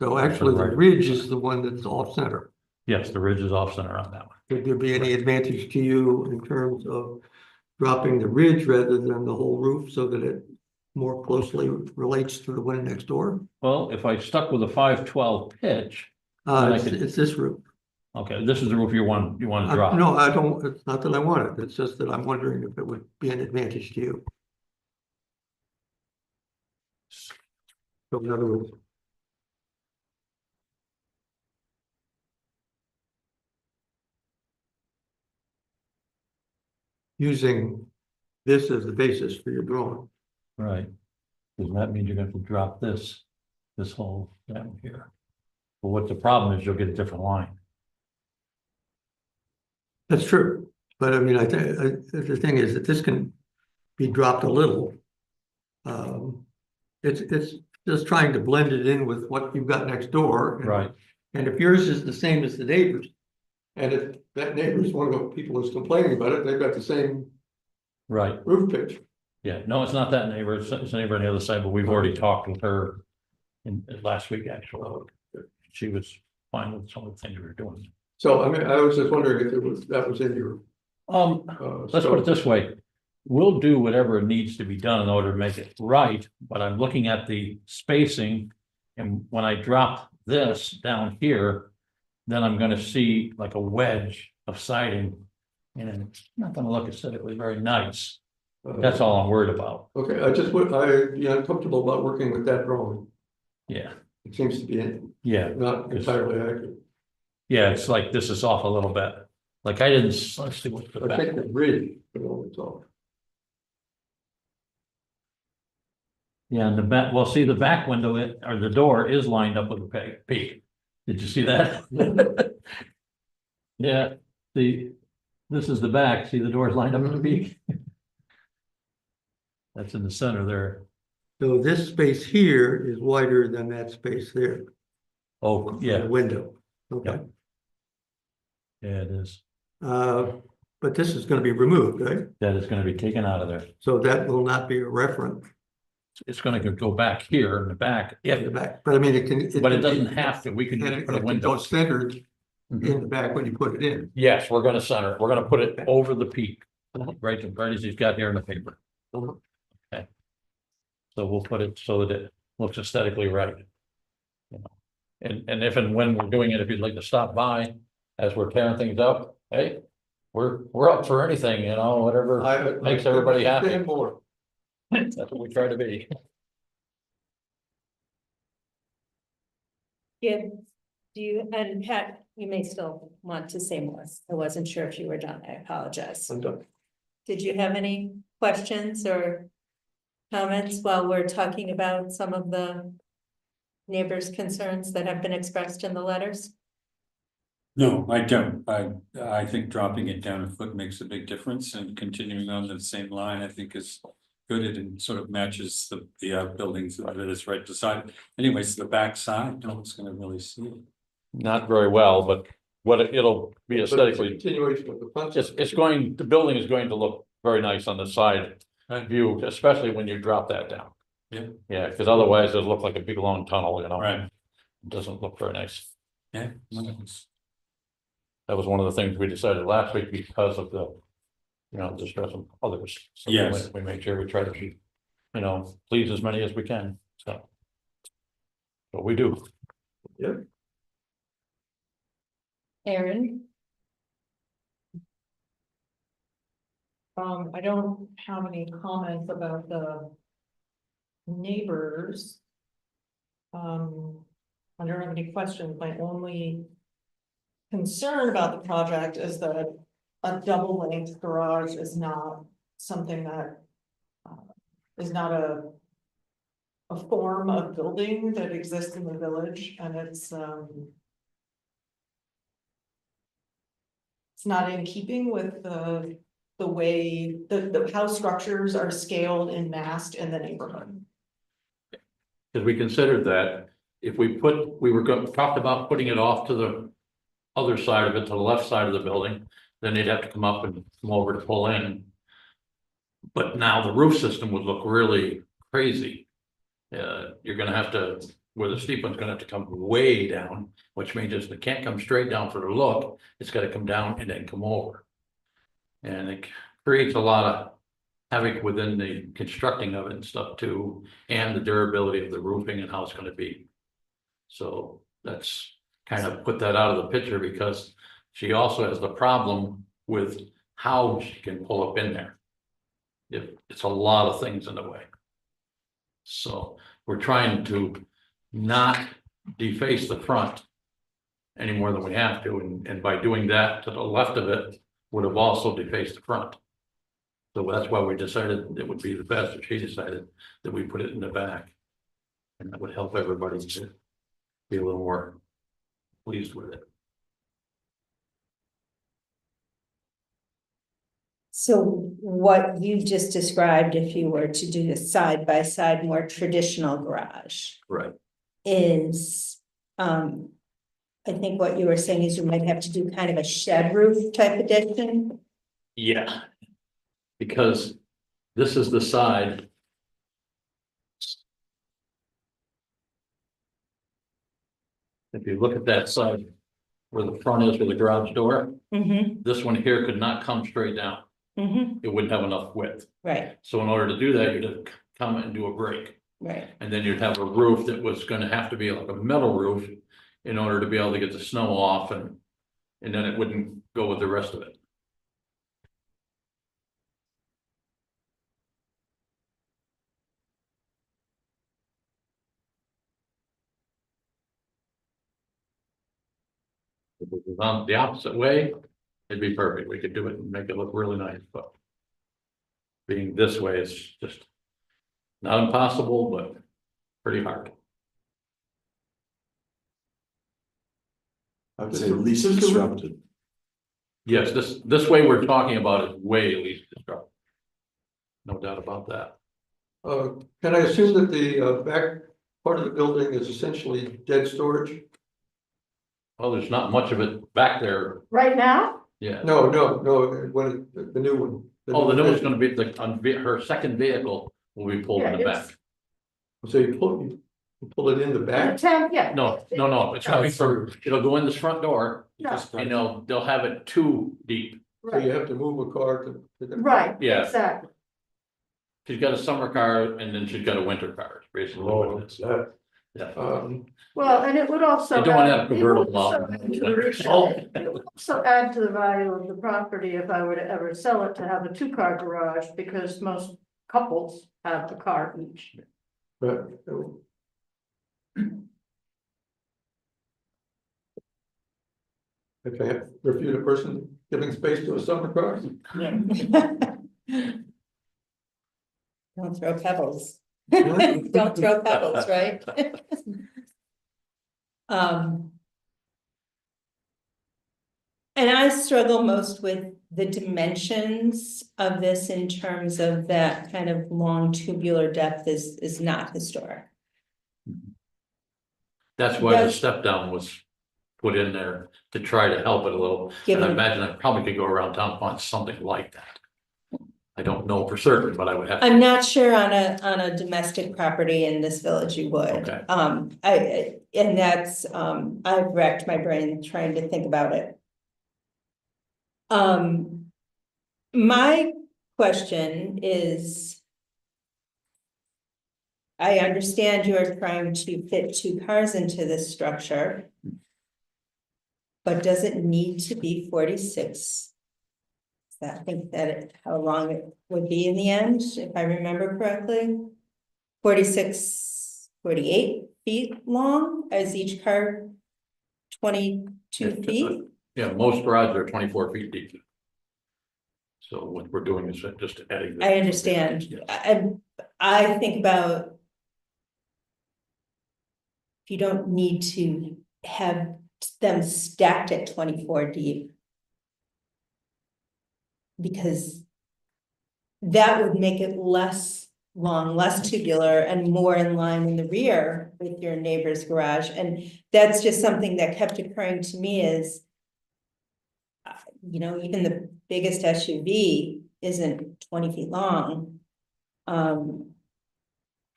so actually the Right. ridge is the one that's off center. Yes, the ridge is off center on that one. Would there be any advantage to you in terms of dropping the ridge rather than the whole roof so that it more closely relates to the one next door? Well, if I stuck with a 512 pitch, I It's, could- it's this roof. okay, this is the roof you want to drop. No, I don't, it's not that I want it, it's just that I'm wondering if it would be an advantage to you. So in other words, using this as the basis for your drawing. Right. Because that means you're going to drop this whole down here. But what the problem is, you'll get a different line. That's true, but I mean, I think, the thing is that this can be dropped a little. It's just trying to blend it in with what you've got next door. Right. And if yours is the same as the neighbor's, and if that neighbor's one of the people who's complaining about it, they've got the same Right. roof pitch. Yeah, no, it's not that neighbor. It's a neighbor on the other side, but we've already talked with her in last week, actually. She was fine with some of the things we were doing. So, I mean, I was just wondering if that was in your. Let's put it this way. We'll do whatever needs to be done in order to make it right, but I'm looking at the spacing. And when I drop this down here, then I'm gonna see like a wedge of siding. And it's not gonna look aesthetically very nice. That's all I'm worried about. Okay, I just would, I'd be uncomfortable about working with that drawing. Yeah, It seems to be yeah, not entirely accurate. yeah, it's like this is off a little bit. Like I didn't, let's see what's the I back. think the bridge, it's all. Yeah, and the back, well, see, the back window or the door is lined up with the peak. Did you see that? Yeah, this is the back. See, the door's lined up with the peak. That's in the center there. So this space here is wider than that space there. Oh, The yeah, window. Okay, Yep. Yeah, it is. but this is gonna be removed, right? That is gonna be taken out of there. So that will not be a reference It's gonna go back here in the back. in the Yeah, back, but I mean, it can. but it can doesn't be- have to. We can And just it put a can go window. centered Mhm. in the back when you put it in. Yes, we're gonna center it. We're gonna put it over the peak, right as he's got here in the paper. Uh-huh. Okay. So we'll put it so that it looks aesthetically right. You know, and if and when we're doing it, if you'd like to stop by as we're tearing things up, hey, we're up for anything, you know, whatever makes everybody happy. Stand more. That's what we try to be. Yeah, do you, and Pat, you may still want to say more. I wasn't sure if you were done. I apologize. I'm done. Did you have any questions or comments while we're talking about some of the neighbors' concerns that have been expressed in the letters? No, I don't. I think dropping it down a foot makes a big difference, and continuing on the same line, I think is good. It sort of matches the buildings that is right beside it. Anyways, the back side, no one's gonna really see it. Not very well, but it'll be But it's a aesthetically, continuation of the front. the building is going to look very nice on the side view, especially when you drop that down. Yeah. Yeah, because otherwise it'll look like a big long tunnel, you know? Right. It doesn't look very nice. Yeah. No, it's- That was one of the things we decided last week because of the, you know, distress of others. So Yes. We made sure we try to be, you know, please as many as we can, so. What we do. Aaron? I don't have any comments about the neighbors. I don't have any questions. My only concern about the project is that a double length garage is not something that is not a form of building that exists in the village, and it's not in keeping with the way the house structures are scaled and massed in the neighborhood. Because we considered that if we talked about putting it off to the other side of it, to the left side of the building, then they'd have to come up and come over to pull in. But now the roof system would look really crazy. You're gonna have to, where the steep one's gonna have to come way down, which means it can't come straight down for the look, it's gotta come down and then come over. And it creates a lot of havoc within the constructing of it and stuff too, and the durability of the roofing and how it's gonna be. So that's kind of put that out of the picture, because she also has the problem with how she can pull up in there. It's a lot of things in the way. So we're trying to not deface the front any more than we have to, and by doing that to the left of it would have also defaced the front. So that's why we decided it would be the best, or she decided that we put it in the back. And that would help everybody to be a little more pleased with it. So what you just described, if you were to do the side by side, more traditional garage Right. is, I think what you were saying is you might have to do kind of a shed roof type addition. Yeah. Because this is the side. If you look at that side where the front is with the garage door, Mm-hmm, this one here could not come straight down. mm-hmm, It wouldn't have enough width. right, So in order to do that, you'd have to come and do a break. right, And then you'd have a roof that was gonna have to be like a metal roof in order to be able to get the snow off and then it wouldn't go with the rest of it. If it was on the opposite way, it'd be perfect. We could do it and make it look really nice, but being this way is just not impossible, but pretty hard. I would say least disruptive. Yes, this way we're talking about is way least destructive. No doubt about that. Can I assume that the back part of the building is essentially dead storage? Well, there's not much of it back there. Right now? Yeah. No, when the new one. Oh, the new one's gonna be her second vehicle will be pulled in the Yeah, back. So you pull it in the back? Yeah. No, it's coming from, it'll go in this front door, and they'll have it 2 deep. So you have to move a car to the. Right, Yeah. exactly. She's got a summer car and then she's got a winter car, basically. Oh, what it it's is. that. Yeah. Well, and it would also. You don't want to have add- convertible it would also lot. add to the resale. It would also add to the value of the property if I were to ever sell it to have a 2-car garage, because most couples have a car each. But, I can't refute a person giving space to a summer car. Don't throw pebbles. Don't throw pebbles, right? And I struggle most with the dimensions of this in terms of that kind of long tubular depth is not historic. That's why the That's- step down was put in there to try to help it a little. And I Given, imagine I probably could go around town and find something like that. I don't know for certain, but I would have. I'm not sure on a domestic property in this village you would. Okay. And that's, I've racked my brain trying to think about it. My question is, I understand you are trying to fit 2 cars into this structure. But does it need to be 46? I think how long it would be in the end, if I remember correctly? 46, 48 feet long, is each car 22 feet? Yeah, most garages are 24 feet deep. So what we're doing is just adding. I understand. Yeah. I think about. If you don't need to have them stacked at 24 deep. Because. That would make it less long, less tubular and more in line in the rear with your neighbor's garage. And that's just something that kept occurring to me is. Even the biggest SUV isn't 20 feet long.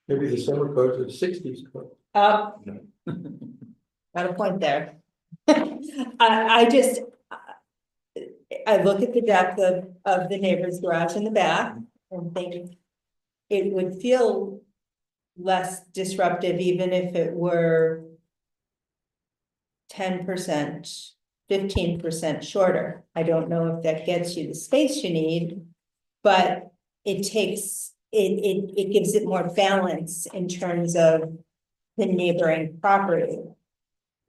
Maybe the summer cars are 60s car. Got a point there. I just. I look at the depth of the neighbor's garage in the back and think. It would feel. Less disruptive, even if it were. 10%, 15% shorter. I don't know if that gets you the space you need. But it takes, it gives it more balance in terms of the neighboring property.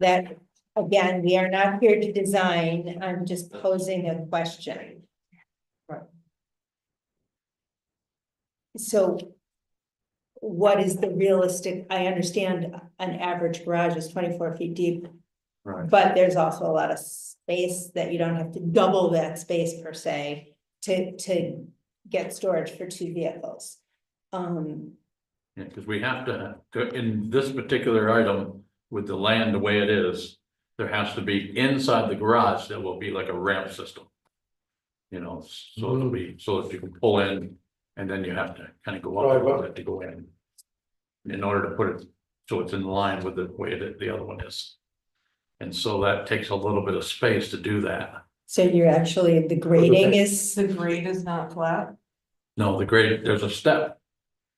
That, again, we are not here to design, I'm just posing a question. So what is the realistic, I understand an average garage is 24 feet deep. Right. But there's also a lot of space that you don't have to double that space per se to get storage for 2 vehicles. Yeah, because we have to, in this particular item, with the land the way it is, there has to be inside the garage, there will be like a ramp system. So it'll be, so that you can pull in, and then you have to kind of go up a little bit to go in. In order to put it, so it's in line with the way that the other one is. And so that takes a little bit of space to do that. So you're actually, the grading is, The grade is not flat? No, the grade, there's a step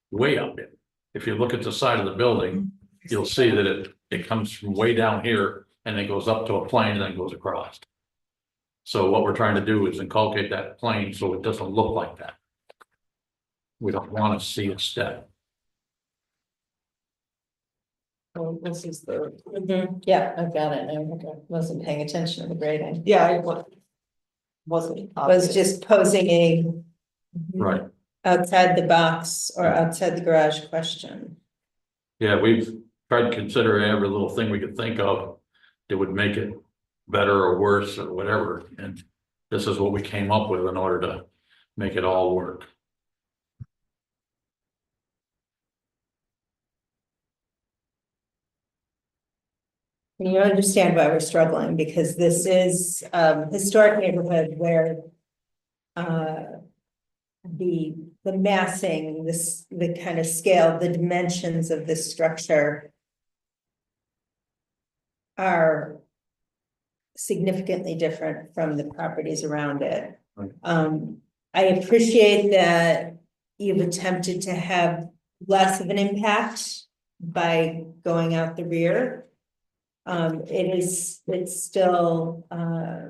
way up it. If you look at the side of the building, you'll see that it comes from way down here and it goes up to a plane and then goes across. So what we're trying to do is inculcate that plane so it doesn't look like that. We don't want to see a step. Oh, this is the, Yeah, I've got it. I wasn't paying attention to the grading. yeah, I wasn't. Was just posing a Right. outside the box or outside the garage question. Yeah, we've tried to consider every little thing we could think of that would make it better or worse or whatever, and this is what we came up with in order to make it all work. And you understand why we're struggling, because this is historic neighborhood where the massing, the kind of scale, the dimensions of this structure are significantly different from the properties around it. Right. I appreciate that you've attempted to have less of an impact by going out the rear. It's still a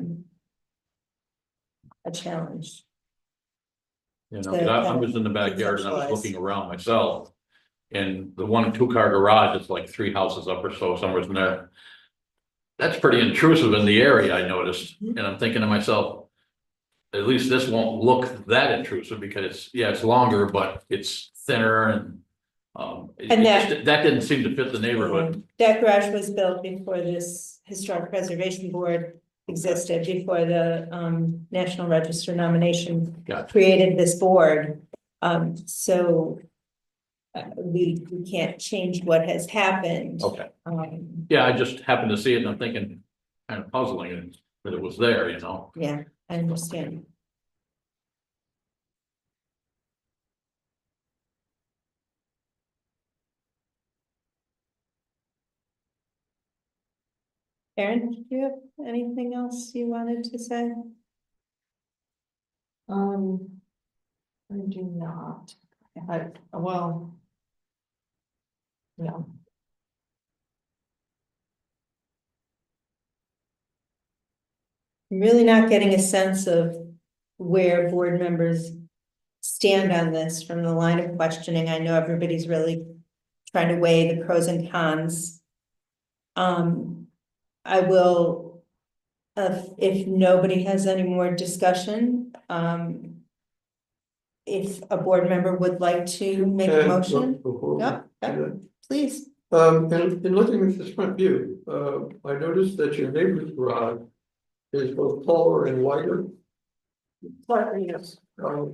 challenge. You know, 'cause I was in the backyard and I was looking around myself. And the 1 and 2 car garage is like 3 houses up or so, somewhere in there. That's pretty intrusive in the area, I noticed, and I'm thinking to myself, at least this won't look that intrusive because it's, yeah, it's longer, but it's thinner and. And That didn't seem to fit the neighborhood. That garage was built before this historic preservation board existed, before the National Register nomination Gotcha. created this board. So we can't change what has happened. Okay, Um, yeah, I just happened to see it and I'm thinking, kind of puzzling that it was there, you know? yeah, I understand. Erin, do you have anything else you wanted to say? I do not. Well. No. I'm really not getting a sense of where board members stand on this from the line of questioning. I know everybody's really trying to weigh the pros and cons. I will, if nobody has any more discussion, if a board member would like to make a motion, Yep, yep. Please. In looking at this front view, I noticed that your neighbor's garage is both taller and wider. Slightly, yes. How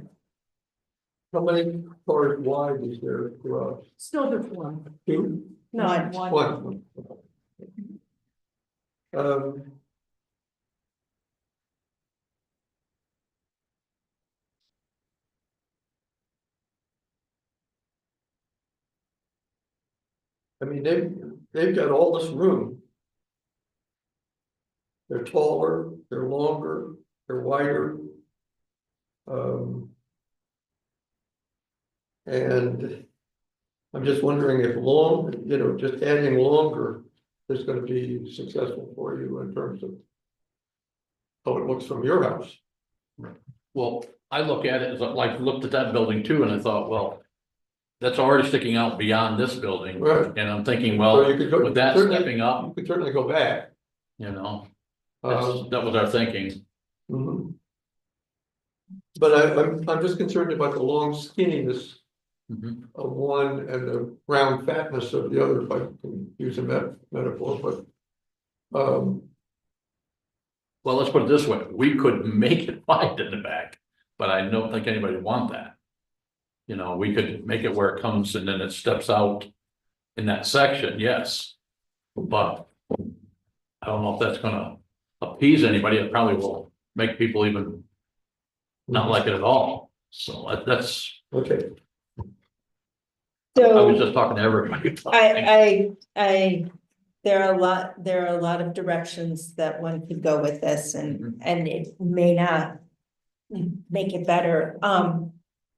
many cars wide is their garage? Still just one. 2? No, one. One. I mean, they've got all this room. They're taller, they're longer, they're wider. And I'm just wondering if just adding longer is gonna be successful for you in terms of how it looks from your house. Well, I look at it as like, looked at that building too, and I thought, well, that's already sticking out beyond this building. Right. And I'm thinking, So well, you could go- with that certainly- stepping up, You could certainly go back. you know, Um, that was our thinking. mhm. But I'm just concerned about the long skinniness Mhm. of one and the round fatness of the other, if I can use a metaphor, but. Well, let's put it this way, we could make it wide in the back, but I don't think anybody would want that. You know, we could make it where it comes and then it steps out in that section, yes. But I don't know if that's gonna appease anybody, it probably will make people even not like it at all. So that's, Okay, I was So just talking to everybody. there are a lot of directions that one could go with this, and it may not make it better.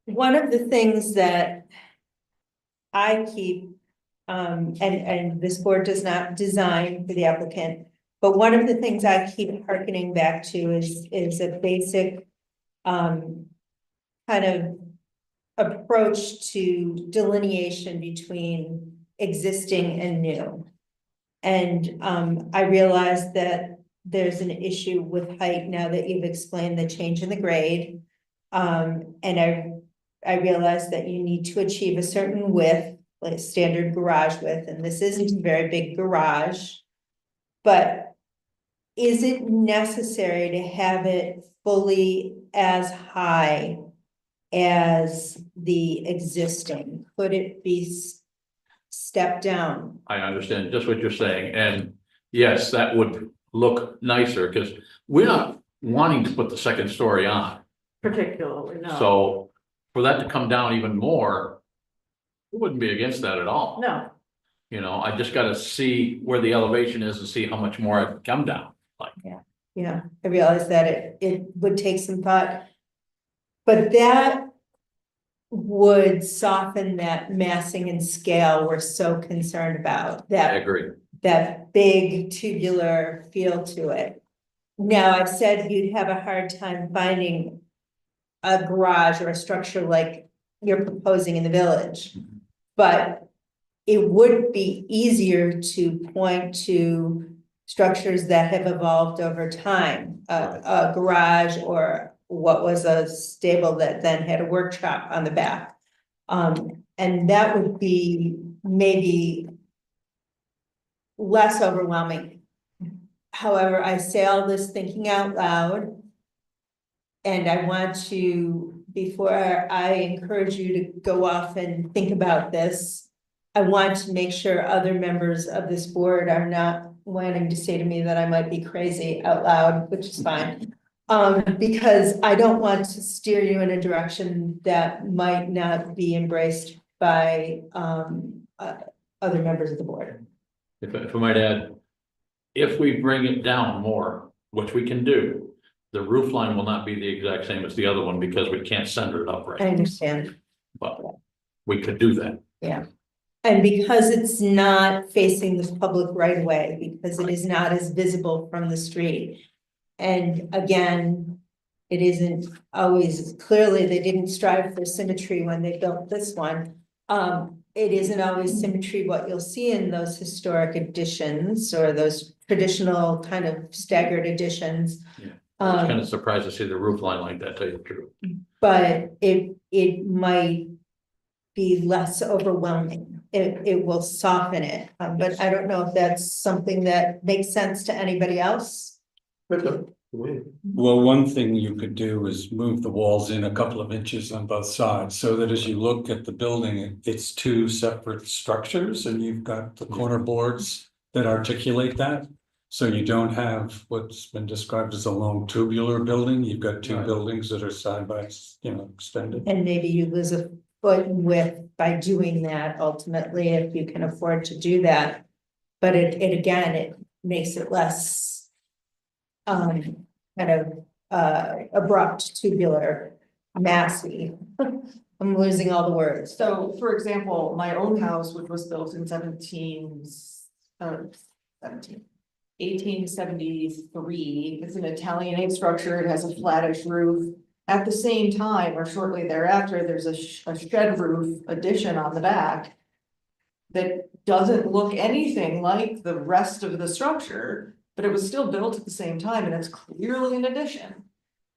One of the things that I keep, and this board does not design for the applicant, But one of the things I keep hearkening back to is a basic kind of approach to delineation between existing and new. And I realize that there's an issue with height now that you've explained the change in the grade. And I realize that you need to achieve a certain width, like standard garage width, and this isn't a very big garage. But is it necessary to have it fully as high as the existing? Could it be stepped down? I understand just what you're saying, and yes, that would look nicer, because we're not wanting to put the second story on. Particularly, no. So for that to come down even more, I wouldn't be against that at all. No, You know, I just gotta see where the elevation is and see how much more I can come down. Yeah, I realize that it would take some thought. But that would soften that massing and scale we're so concerned about, I that agree. that big tubular feel to it. Now, I've said you'd have a hard time finding a garage or a structure like you're proposing in the village. But it would be easier to point to structures that have evolved over time, a garage or what was a stable that then had a workshop on the back. And that would be maybe less overwhelming. However, I say all this thinking out loud. And I want to, before I encourage you to go off and think about this, I want to make sure other members of this board are not wanting to say to me that I might be crazy out loud, which is fine. Because I don't want to steer you in a direction that might not be embraced by other members of the board. If I might add, if we bring it down more, which we can do, the roof line will not be the exact same as the other one because we can't center it I upright, understand. but we could do that. Yeah. And because it's not facing the public right away, because it is not as visible from the street. And again, it isn't always, clearly they didn't strive for symmetry when they built this one. It isn't always symmetry what you'll see in those historic additions or those traditional kind of staggered additions. Yeah. I was kind of surprised to see the roof line like that, tell you the truth. But it might be less overwhelming. It will soften it, but I don't know if that's something that makes sense to anybody else. Well, one thing you could do is move the walls in a couple of inches on both sides, so that as you look at the building, it's two separate structures and you've got the corner boards that articulate that. So you don't have what's been described as a long tubular building, you've got two Right. buildings that are side by, extended. And maybe you lose a foot in width by doing that ultimately, if you can afford to do that. But it again, it makes it less kind of abrupt, tubular, massy. I'm losing all the words. so for example, my own house, which was built in 1873, it's an Italianate structure, it has a flattish roof. At the same time, or shortly thereafter, there's a shed roof addition on the back that doesn't look anything like the rest of the structure, but it was still built at the same time, and it's clearly an addition.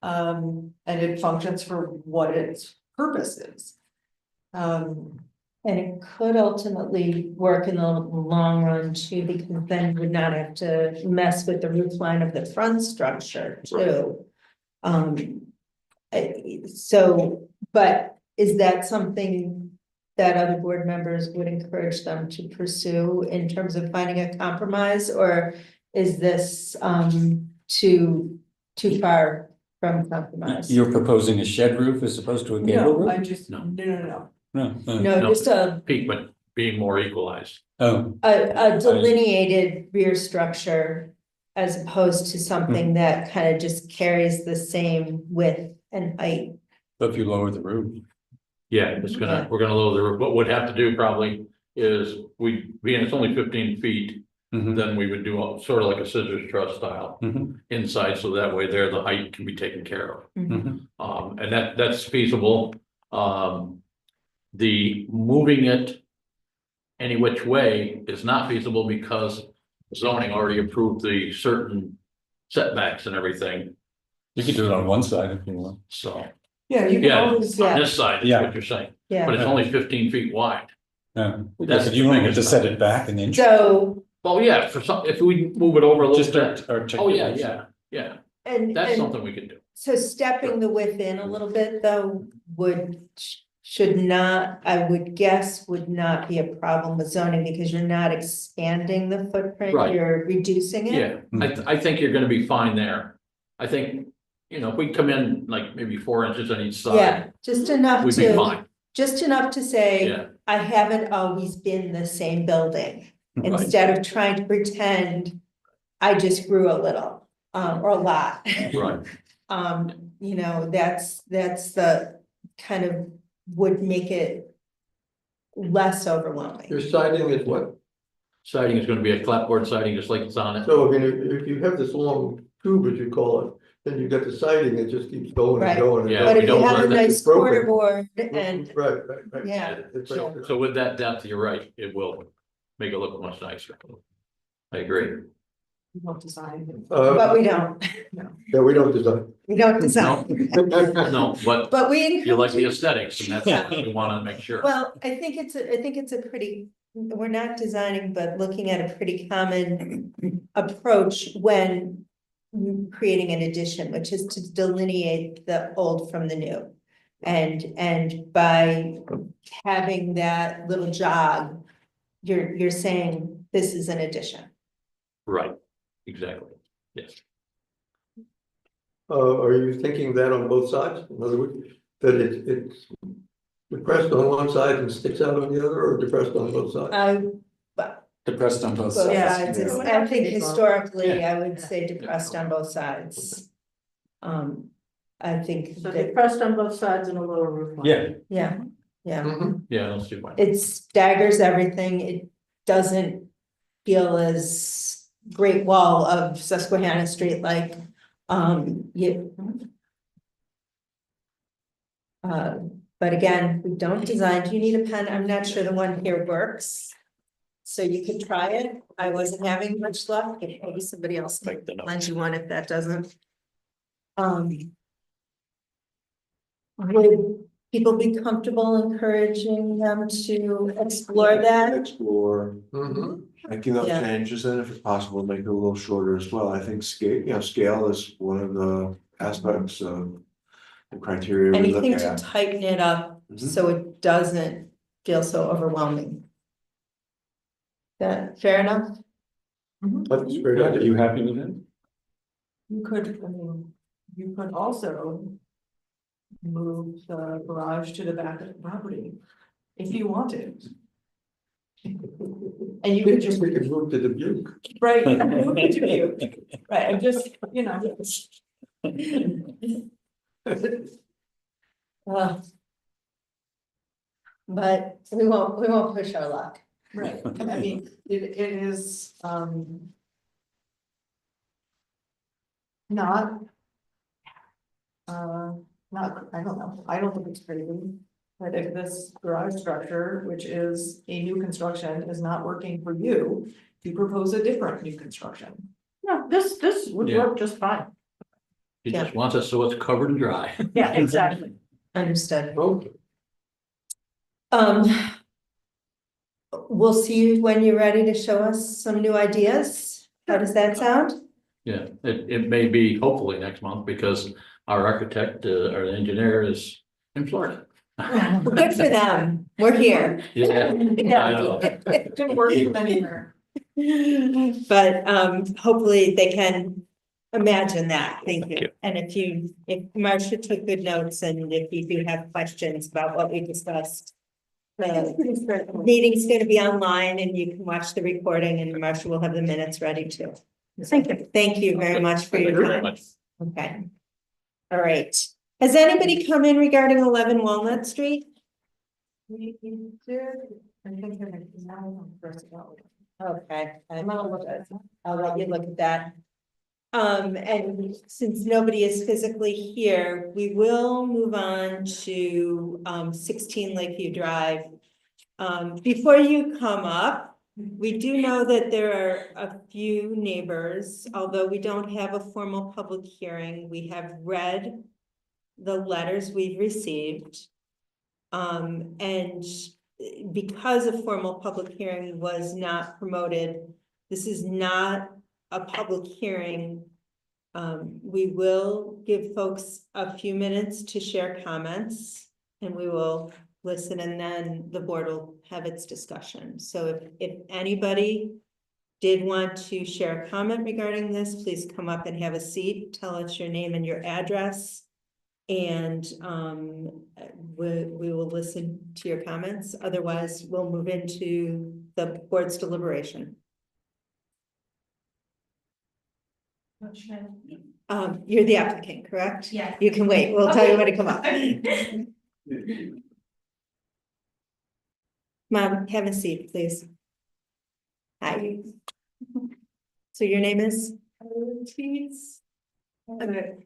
And it functions for what its purpose is. And it could ultimately work in the long run too, because then you would not have to mess with the roof line of the front structure too. So, but is that something that other board members would encourage them to pursue in terms of finding a compromise? Or is this too far from compromise? You're proposing a shed roof as opposed to a gable No, roof? I just, No. no. No, No, No. just a Peak, but being more equalized. oh, delineated rear structure as opposed to something that kind of just carries the same width and height. but if you lower the roof. Yeah, it's gonna, we're gonna lower the roof. What we'd have to do probably is being it's only 15 feet, Mhm, then we would do sort of like a scissors truss style mhm, inside, so that way there, the height can be taken care of. mhm. And that's feasible. The moving it any which way is not feasible because zoning already approved the certain setbacks and everything, You could do it on one side if you want. so. Yeah, you can Yeah, always, on this side is Yeah. what you're saying, but Yeah, it's only 15 feet wide. Yeah, That's if the you wanted to biggest set one. it back an inch. so, Well, yeah, for some, if we move it over a little Just bit, oh, articulate. yeah, and, that's and something we can do. so stepping the width in a little bit though should not, I would guess, would not be a problem with zoning because you're not expanding the footprint, Right. you're reducing it. Yeah, I think you're gonna be fine there. I think, if we come in like maybe 4 inches on each Yeah, side, just enough we'd be to, fine, just enough to say, yeah, I haven't always been the same building. right, Instead of trying to pretend I just grew a little, or a lot. right. That's the kind of would make it less overwhelming. Your siding is what? Siding is gonna be a clapboard siding, just like it's on it. So, I mean, if you have this long tube, as you call it, then you got the siding that just keeps going Right. and going and Yeah, going. But if we you don't have a want that nice It's broken. corner board and, Right. yeah, It's yeah. right. So with that depth, you're right, it will make it look much nicer. I agree. you don't design. but we don't, Yeah, we don't design. we don't design. No, but But we you like encourage the you. aesthetics, and that's what we wanna make sure. Well, I think it's a pretty, we're not designing, but looking at a pretty common approach when creating an addition, which is to delineate the old from the new. And by having that little jog, you're saying this is an addition. Right, exactly, yes. Are you thinking that on both sides? In other words, that it's depressed on one side and sticks out on the other, or depressed on both sides? Depressed on both Both sides. sides, yeah. I think historically, Yeah. I would say depressed on both sides. I think So that, depressed on both sides and a lower roof line. Yeah, yeah, Mhm. Yeah, I don't see why. it staggers everything, it doesn't feel as Great Wall of Susquehanna Street like, but again, we don't design, do you need a pen? I'm not sure the one here works. So you could try it, I wasn't having much luck, if maybe somebody else can Make the notes. lend you one if that doesn't. Would people be comfortable encouraging them to explore that? Explore, Mhm. making those Yeah. changes, and if it's possible, make it a little shorter as well. I think scale is one of the aspects of the criteria we look Anything to at. tighten it up Mhm. so it doesn't feel so overwhelming. That fair enough? That's a great Yeah, are idea. you happy with it? You could, you could also move the garage to the back of the property if you wanted. And you could just, We could move to Dubuque. right, move it to you. Right, I'm just, But we won't push our luck. right, I mean, it is, not. Not, I don't know, I don't think it's crazy, but if this garage structure, which is a new construction, is not working for you, you propose a different new construction. No, this would Yeah. work just fine. He just wants us so it's covered and dry. Yeah, exactly. Understood. Okay. We'll see you when you're ready to show us some new ideas. How does that sound? Yeah, it may be hopefully next month because our architect, or the engineer is in Florida. Well, good for them. We're here. Yeah, I know. Didn't work from anywhere. But hopefully they can imagine that. Thank you. you. And if Marcia took good notes and if you do have questions about what we discussed. The meeting's gonna be online and you can watch the recording and Marcia will have the minutes ready too. Thank you very much for Thank you your very time. much. Okay. All right. Has anybody come in regarding 11 Walnut Street? We did, I think, now first about. Okay, I'll let you look at that. And since nobody is physically here, we will move on to 16 Lakeview Drive. Before you come up, we do know that there are a few neighbors, although we don't have a formal public hearing. We have read the letters we've received. And because a formal public hearing was not promoted, this is not a public hearing. We will give folks a few minutes to share comments, and we will listen, and then the board will have its discussion. So if anybody did want to share a comment regarding this, please come up and have a seat, tell us your name and your address. And we will listen to your comments. Otherwise, we'll move into the board's deliberation. You're the applicant, correct? Yeah. You can wait. We'll tell you when to come up. Mom, have a seat, please. Hi. So your name is?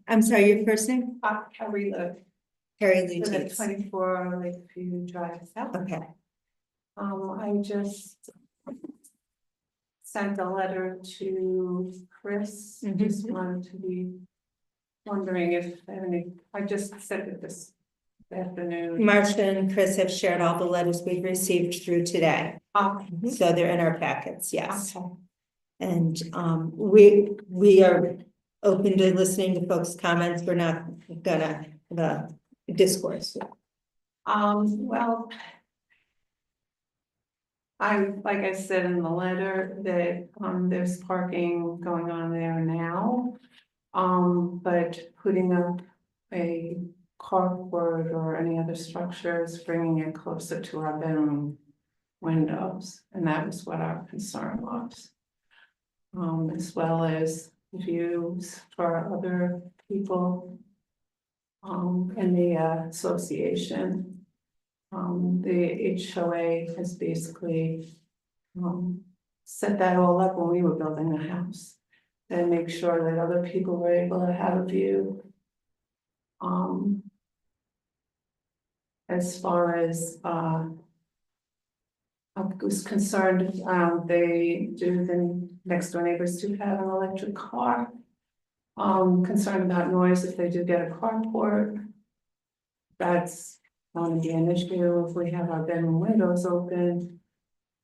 I'm sorry, your first name? Carrie Love, Carrie Lee live at Teets. 24 Lakeview Drive South. Okay, I just sent a letter to Chris, Mhm. just wanted to be wondering if I just sent it this afternoon. Marcia and Chris have shared all the letters we've received through today. So they're in our packets, yes. Okay. And we are open to listening to folks' comments. We're not gonna discourse. Well, like I said in the letter, that, there's parking going on there now. But putting up a carport or any other structures, bringing it closer to our bedroom windows, and that was what our concern was. As well as views for other people. In the association. The HOA has basically set that all up when we were building the house. And make sure that other people were able to have a view. As far as I was concerned, the next door neighbors do have an electric car. Concerned about noise if they do get a carport. That's going to be an issue if we have our bedroom windows open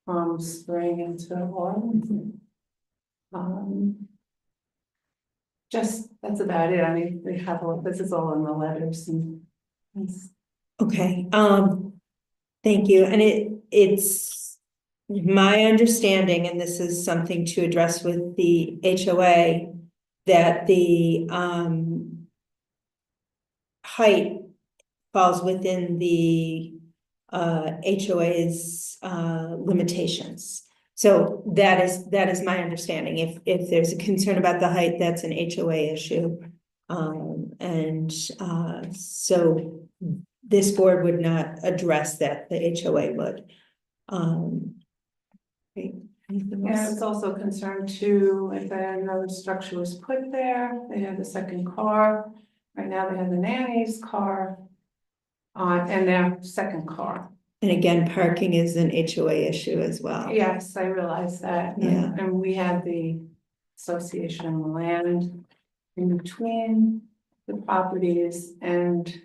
from spring into autumn. Just, that's about it. I mean, we have, this is all in the letters and. Okay, thank you. And it's my understanding, and this is something to address with the HOA, that the height falls within the HOA's limitations. So that is my understanding. If there's a concern about the height, that's an HOA issue. So this board would not address that, the HOA would. Okay, anything Yeah, I else? was also concerned too, if another structure was put there, they have the second car. Right now they have the nanny's car. And their second car. And again, parking is an HOA issue as well. Yes, I realize that. Yeah. And we have the association land in between the properties and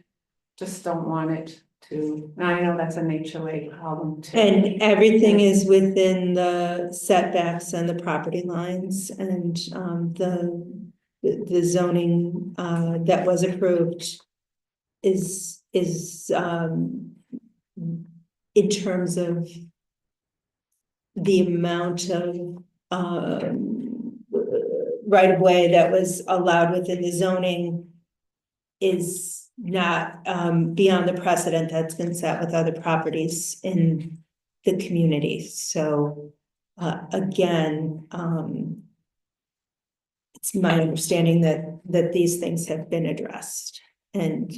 just don't want it to, and I know that's an HOA problem too. And everything is within the setbacks and the property lines, and the zoning that was approved is in terms of the amount of right of way that was allowed within the zoning is not beyond the precedent that's been set with other properties in the community. So again, it's my understanding that these things have been addressed. And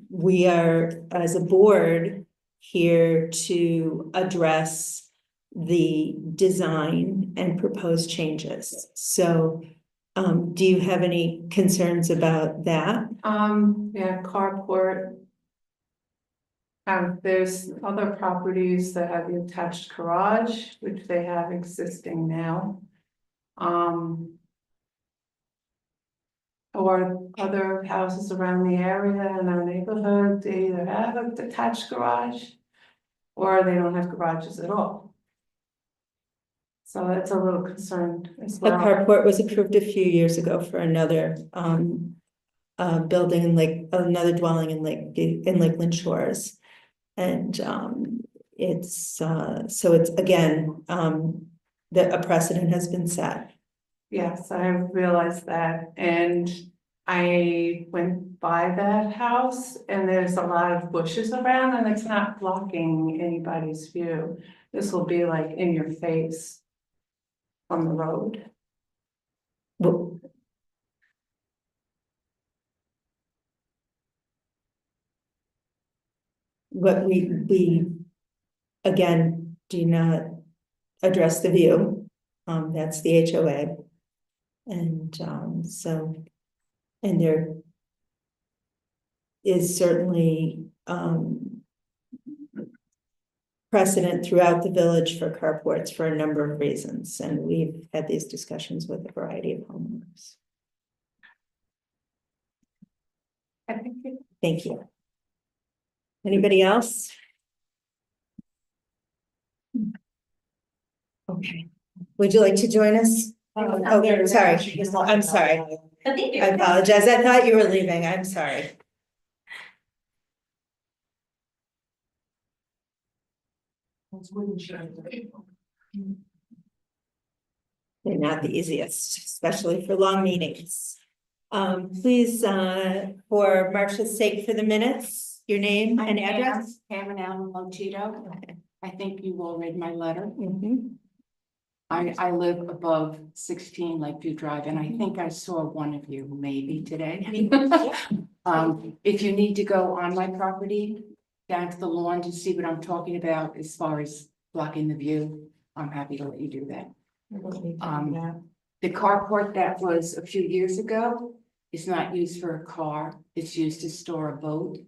we are, as a board, here to address the design and proposed changes. So, do you have any concerns about that? Yeah, carport. There's other properties that have the attached garage, which they have existing now. Or other houses around the area in our neighborhood, they either have a detached garage or they don't have garages at all. So that's a little concerned as The well. carport was approved a few years ago for another, building in another dwelling in Lakeland Shores. And, it's, so it's again, a precedent has been set. Yes, I realized that, and I went by that house and there's a lot of bushes around and it's not blocking anybody's view. This will be like in your face from the road. Well, what we, again, do not address the view. That's the HOA. And, so, and there is certainly, precedent throughout the village for carports for a number of reasons, and we've had these discussions with a variety of homeowners. I think it Thank you. Anybody else? Okay, would you like to join us? Oh, sorry, I'm sorry. I apologize, I thought you were leaving, I'm sorry. They're not the easiest, especially for long meetings. Please, for Marcia's sake, for the minutes, your name and address. Pam and Alan Lotito. I think you all read my letter. Mhm. I live above 16 Lakeview Drive, and I think I saw one of you maybe today. If you need to go on my property, down to the lawn to see what I'm talking about as far as blocking the view, I'm happy to let you do that. The carport that was a few years ago is not used for a car, it's used to store a boat.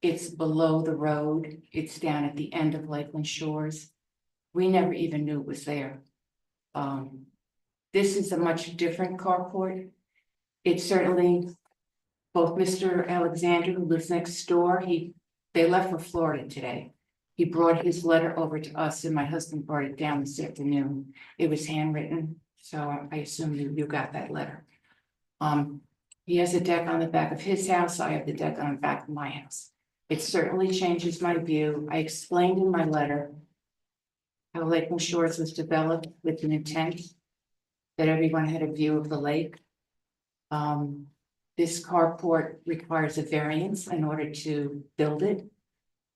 It's below the road, it's down at the end of Lakeland Shores. We never even knew it was there. This is a much different carport. It's certainly both Mr. Alexander, who lives next door, they left for Florida today. He brought his letter over to us and my husband brought it down this afternoon. It was handwritten, so I assume you got that letter. He has a deck on the back of his house. I have the deck on the back of my house. It certainly changes my view. I explained in my letter how Lakeland Shores was developed with an intent that everyone had a view of the lake. This carport requires a variance in order to build it.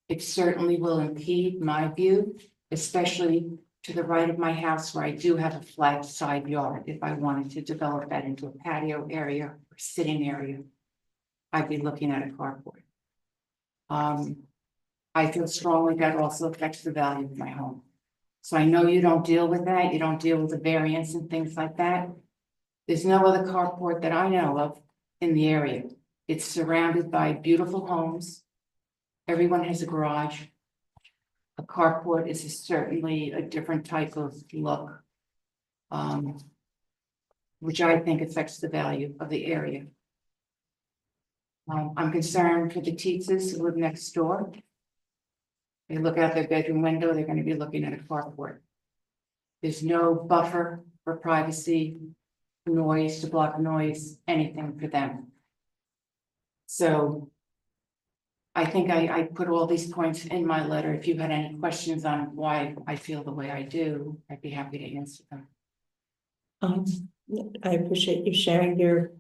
It certainly will impede my view, especially to the right of my house where I do have a flat side yard. If I wanted to develop that into a patio area or sitting area, I'd be looking at a carport. I feel strongly that also affects the value of my home. So I know you don't deal with that. You don't deal with the variance and things like that. There's no other carport that I know of in the area. It's surrounded by beautiful homes. Everyone has a garage. A carport is certainly a different type of look, which I think affects the value of the area. I'm concerned for the Tietzes who live next door. They look out their bedroom window, they're going to be looking at a carport. There's no buffer for privacy, noise to block noise, anything for them. So I think I put all these points in my letter. If you had any questions on why I feel the way I do, I'd be happy to answer them. I appreciate you sharing your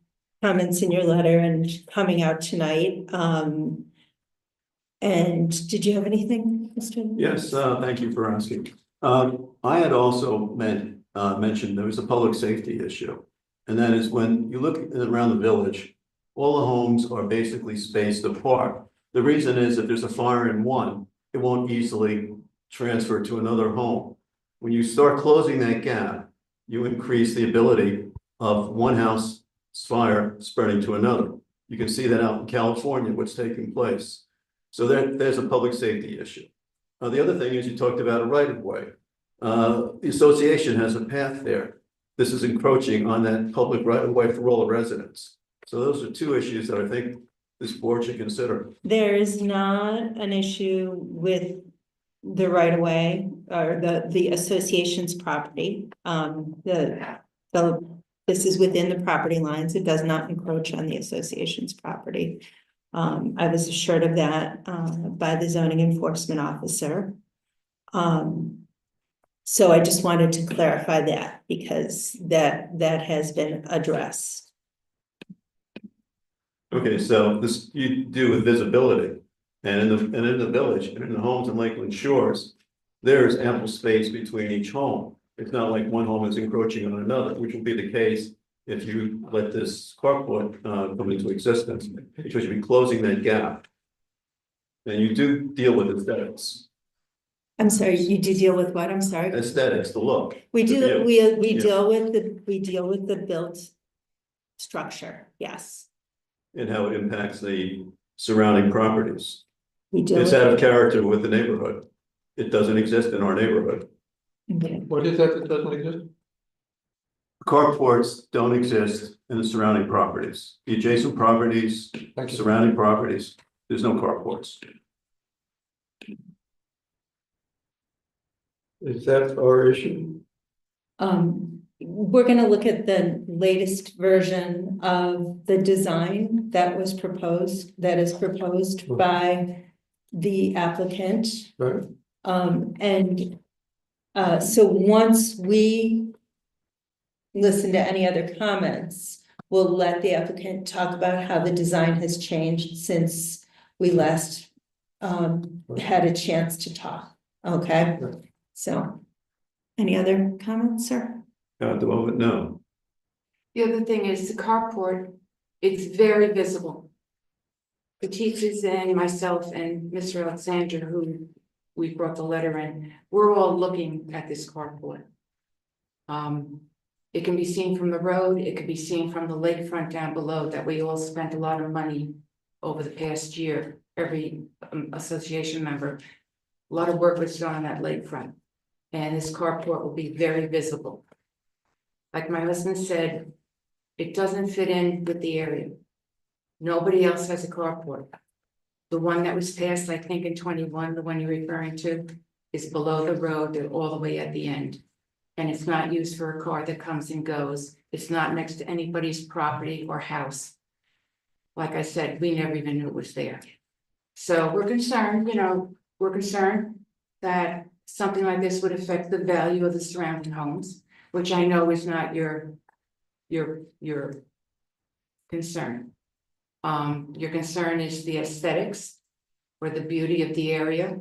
comments in your letter and coming out tonight. And did you have anything, Mr.? Yes, thank you for asking. I had also mentioned there was a public safety issue. And that is when you look around the village, all the homes are basically spaced apart. The reason is if there's a fire in one, it won't easily transfer to another home. When you start closing that gap, you increase the ability of one house fire spreading to another. You can see that out in California, what's taking place. So there's a public safety issue. The other thing is you talked about a right of way. The association has a path there. This is encroaching on that public right of way for all the residents. So those are two issues that I think this board should consider. There is not an issue with the right of way or the association's property. This is within the property lines. It does not encroach on the association's property. I was assured of that by the zoning enforcement officer. So I just wanted to clarify that because that has been addressed. Okay, so this you do with visibility, and in the village and in the homes in Lakeland Shores, there is ample space between each home. It's not like one home is encroaching on another, which will be the case if you let this carport come into existence, because you'll be closing that gap. And you do deal with aesthetics. I'm sorry, you do deal with what? I'm sorry. Aesthetics, the look. We the do, view. we Yeah. deal with the built structure, yes. And how it impacts the surrounding properties. We deal It's with. out of character with the neighborhood. It doesn't exist in our neighborhood. Okay. What is that doesn't exist? Carports don't exist in the surrounding properties. The adjacent properties, Thank you. surrounding properties, there's no carports. Is that our issue? We're gonna look at the latest version of the design that was proposed, that is proposed by the applicant. Right. So once we listen to any other comments, we'll let the applicant talk about how the design has changed since we last had a chance to talk, okay? Right. So, any other comments, sir? At the moment, no. The other thing is the carport, it's very visible. The teachers and myself and Mr. Alexander, who we brought the letter in, we're all looking at this carport. It can be seen from the road, it can be seen from the lakefront down below that we all spent a lot of money over the past year, every association member. A lot of work was done on that lakefront, and this carport will be very visible. Like my husband said, it doesn't fit in with the area. Nobody else has a carport. The one that was passed, I think in 21, the one you're referring to, is below the road, they're all the way at the end. And it's not used for a car that comes and goes. It's not next to anybody's property or house. Like I said, we never even knew it was there. So we're concerned, we're concerned that something like this would affect the value of the surrounding homes, which I know is not your concern. Your concern is the aesthetics or the beauty of the area.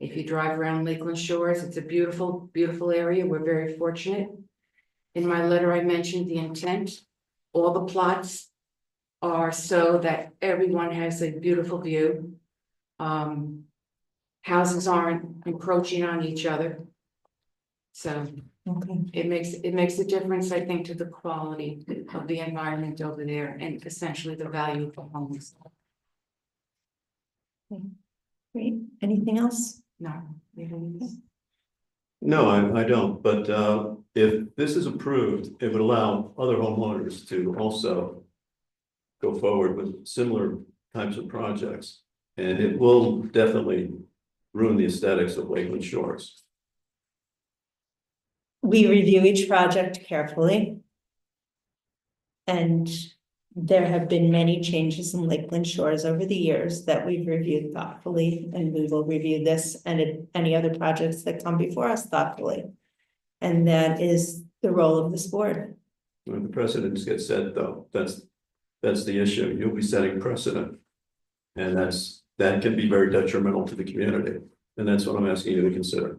If you drive around Lakeland Shores, it's a beautiful, beautiful area. We're very fortunate. In my letter, I mentioned the intent. All the plots are so that everyone has a beautiful view. Houses aren't encroaching on each other. So Okay. it makes a difference, I think, to the quality of the environment over there and essentially the value of the homes. Great. Anything else? No, we don't. No, I don't, but if this is approved, it would allow other homeowners to also go forward with similar types of projects. And it will definitely ruin the aesthetics of Lakeland Shores. We review each project carefully. And there have been many changes in Lakeland Shores over the years that we've reviewed thoughtfully, and we will review this and any other projects that come before us thoughtfully. And that is the role of this board. When the precedents get set, though, that's the issue. You'll be setting precedent. And that can be very detrimental to the community. And that's what I'm asking you to consider.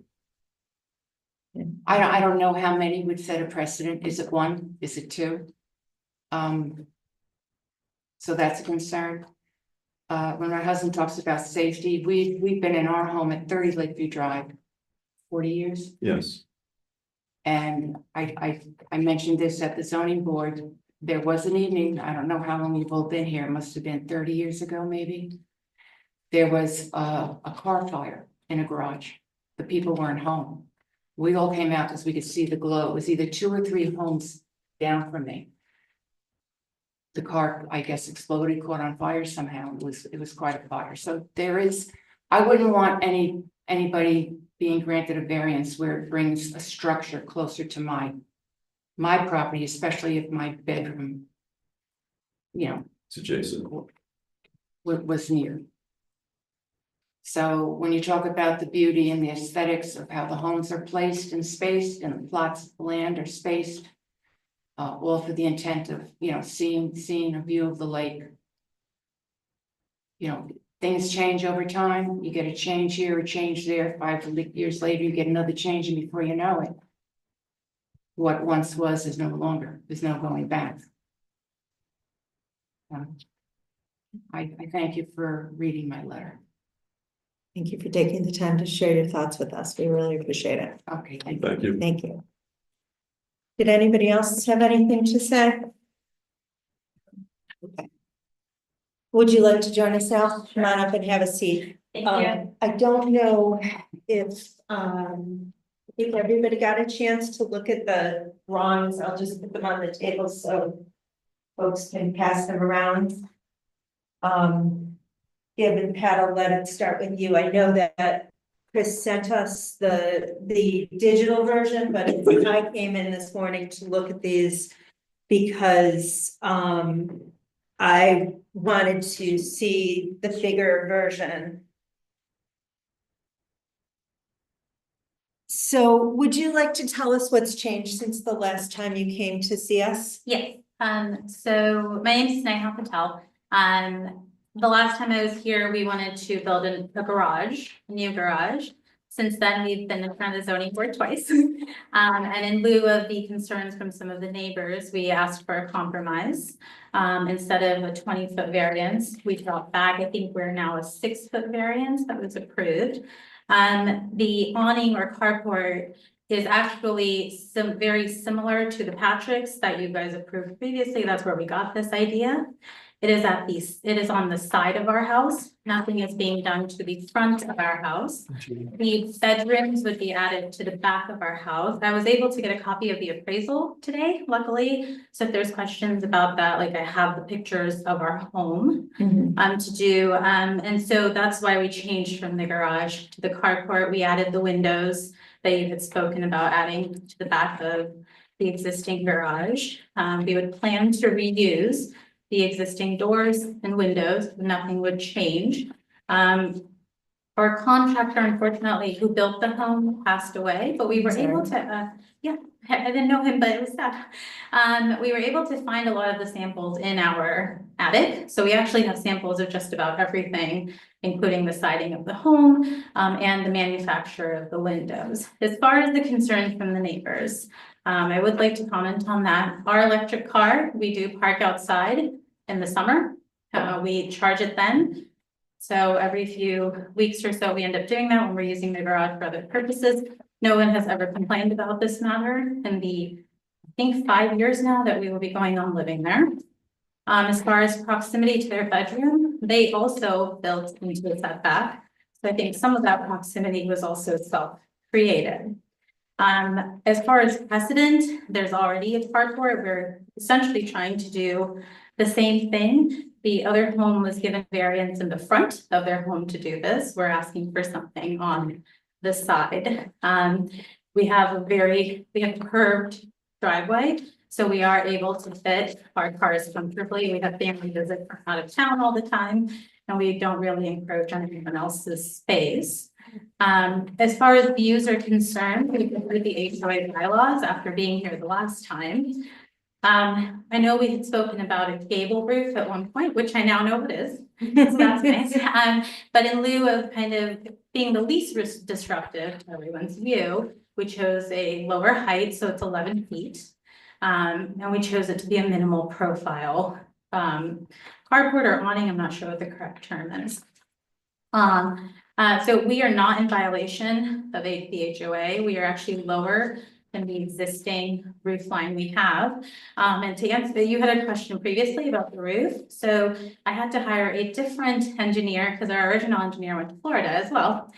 I don't know how many would set a precedent. Is it one? Is it two? So that's a concern. When my husband talks about safety, we've been in our home at 30 Lakeview Drive 40 years. Yes. And I mentioned this at the zoning board. There was an evening, I don't know how long you've all been here, it must have been 30 years ago, maybe. There was a car fire in a garage. The people weren't home. We all came out because we could see the glow. It was either 2 or 3 homes down from me. The car, I guess, exploded, caught on fire somehow. It was quite a fire. So there is, I wouldn't want anybody being granted a variance where it brings a structure closer to my property, especially if my bedroom, you know, It's adjacent. was near. So when you talk about the beauty and the aesthetics of how the homes are placed and spaced and the plots of land are spaced, all for the intent of, you know, seeing a view of the lake. You know, things change over time. You get a change here, a change there. 5 years later, you get another change, and before you know it, what once was is no longer. There's no going back. I thank you for reading my letter. Thank you for taking the time to share your thoughts with us. We really appreciate it. Okay, thank you. Thank you. Thank you. Did anybody else have anything to say? Okay. Would you like to join us now? Come on up and have a seat. I don't know if everybody got a chance to look at the drawings. I'll just put them on the table so folks can pass them around. Give and Pat, I'll let it start with you. I know that Chris sent us the digital version, but I came in this morning to look at these because I wanted to see the bigger version. So would you like to tell us what's changed since the last time you came to see us? Yes, so my name is Sneha Patel. The last time I was here, we wanted to build a garage, a new garage. Since then, we've been in front of the zoning board twice. And in lieu of the concerns from some of the neighbors, we asked for a compromise. Instead of a 20-foot variance, we dropped back. I think we're now a 6-foot variance that was approved. The awning or carport is actually very similar to the Patrick's that you guys approved previously. That's where we got this idea. It is on the side of our house. Nothing is being done to the front of our house. The bedrooms would be added to the back of our house. I was able to get a copy of the appraisal today, luckily. So if there's questions about that, like I have the pictures of our home to do. And so that's why we changed from the garage to the carport. We added the windows that you had spoken about adding to the back of the existing garage. We would plan to reuse the existing doors and windows, nothing would change. Our contractor, unfortunately, who built the home passed away, but we were able to, yeah, I didn't know him, but it was sad. We were able to find a lot of the samples in our attic. So we actually have samples of just about everything, including the siding of the home and the manufacture of the windows. As far as the concerns from the neighbors, I would like to comment on that. Our electric car, we do park outside in the summer. We charge it then. So every few weeks or so, we end up doing that when we're using the garage for other purposes. No one has ever complained about this matter in the, I think, 5 years now that we will be going on living there. As far as proximity to their bedroom, they also built into the setback. So I think some of that proximity was also self-created. As far as precedent, there's already a carport. We're essentially trying to do the same thing. The other home was given variance in the front of their home to do this. We're asking for something on the side. We have curved driveway, so we are able to fit our cars comfortably. We have family visit from out of town all the time, and we don't really encroach on anyone else's space. As far as views are concerned, we completed the HOA bylaws after being here the last time. I know we had spoken about a gable roof at one point, which I now know what it is. So that's nice. But in lieu of kind of being the least disruptive to everyone's view, we chose a lower height, so it's 11 feet. And we chose it to be a minimal profile. Carport or awning, I'm not sure what the correct term is. So we are not in violation of the HOA. We are actually lower than the existing roof line we have. And to answer, you had a question previously about the roof. So I had to hire a different engineer because our original engineer went to Florida as well.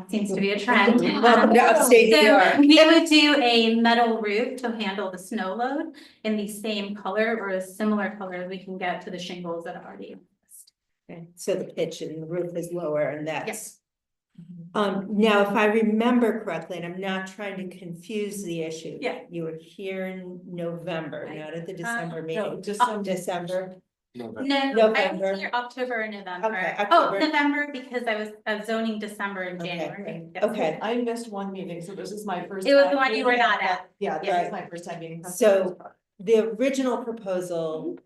Seems to be a trend. Welcome to upstate New So York. we would do a metal roof to handle the snow load in the same color or a similar color we can get to the shingles that already exist. Okay, so the pitch in the roof is lower and that's. Yes. Now, if I remember correctly, and I'm not trying to confuse the issue. Yeah. You were here in November, not at the December No, meeting. December. No, I November. was here October and November. Okay, Oh, October. November because I was zoning December and Okay, January. Yes. Okay, I missed one meeting, so this is my first. It was time the one you were being not at. Yeah, Yeah. this is my first time being. So- the original proposal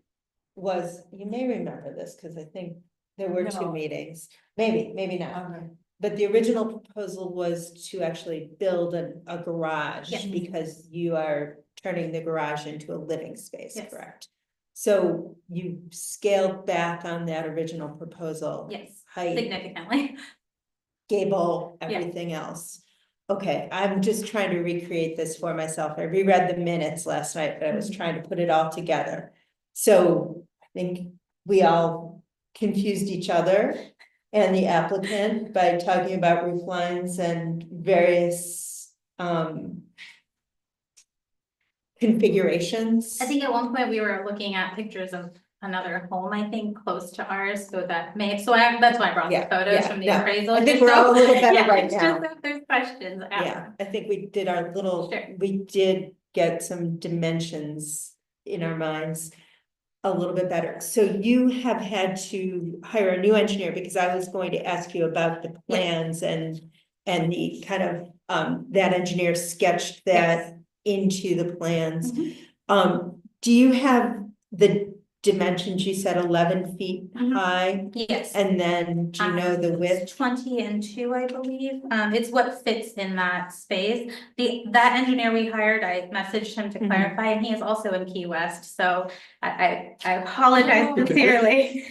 was, you may remember this, because I think there were two No. meetings, maybe not. Okay. But the original proposal was to actually build a garage, Yes. because you are turning the garage into a living space, Yes. correct? So you scaled back on that original proposal. Yes, Height, significantly. gable, Yeah. everything else. Okay, I'm just trying to recreate this for myself. I reread the minutes last night, but I was trying to put it all together. So I think we all confused each other and the applicant by talking about roof lines and various configurations. I think at one point we were looking at pictures of another home, I think, close to ours, so that may, that's why I brought the Yeah, photos yeah, from the no, appraisal. I think just we're all a so- little better Yeah, right it's now. just if there's questions. Yeah, I think we did our little, Sure. we did get some dimensions in our minds a little bit better. So you have had to hire a new engineer, because I was going to ask you about the plans and the kind of, that engineer sketched that into the plans. Mhm. Do you have the dimensions? You said 11 feet Mhm. high, Yes. and then do you know the width? 20 and 2, I believe. It's what fits in that space. That engineer we hired, I messaged him to Mhm. clarify, and he is also in Key West, so I apologize sincerely.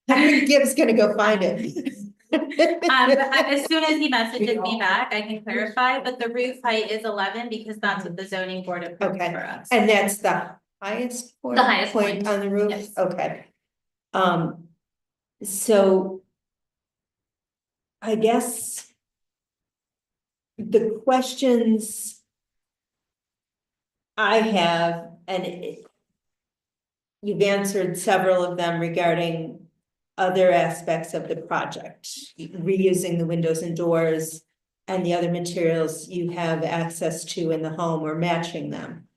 I think Gibbs gonna go find it. But as soon as he messages me back, I can clarify, but the roof height is 11 because that's what the zoning board approved Okay, for us. And that's the highest point? The highest point, On the roof? yes. Okay. So I guess the questions I have, and you've answered several of them regarding other aspects of the project, reusing the windows and doors and the other materials you have access to in the home or matching them.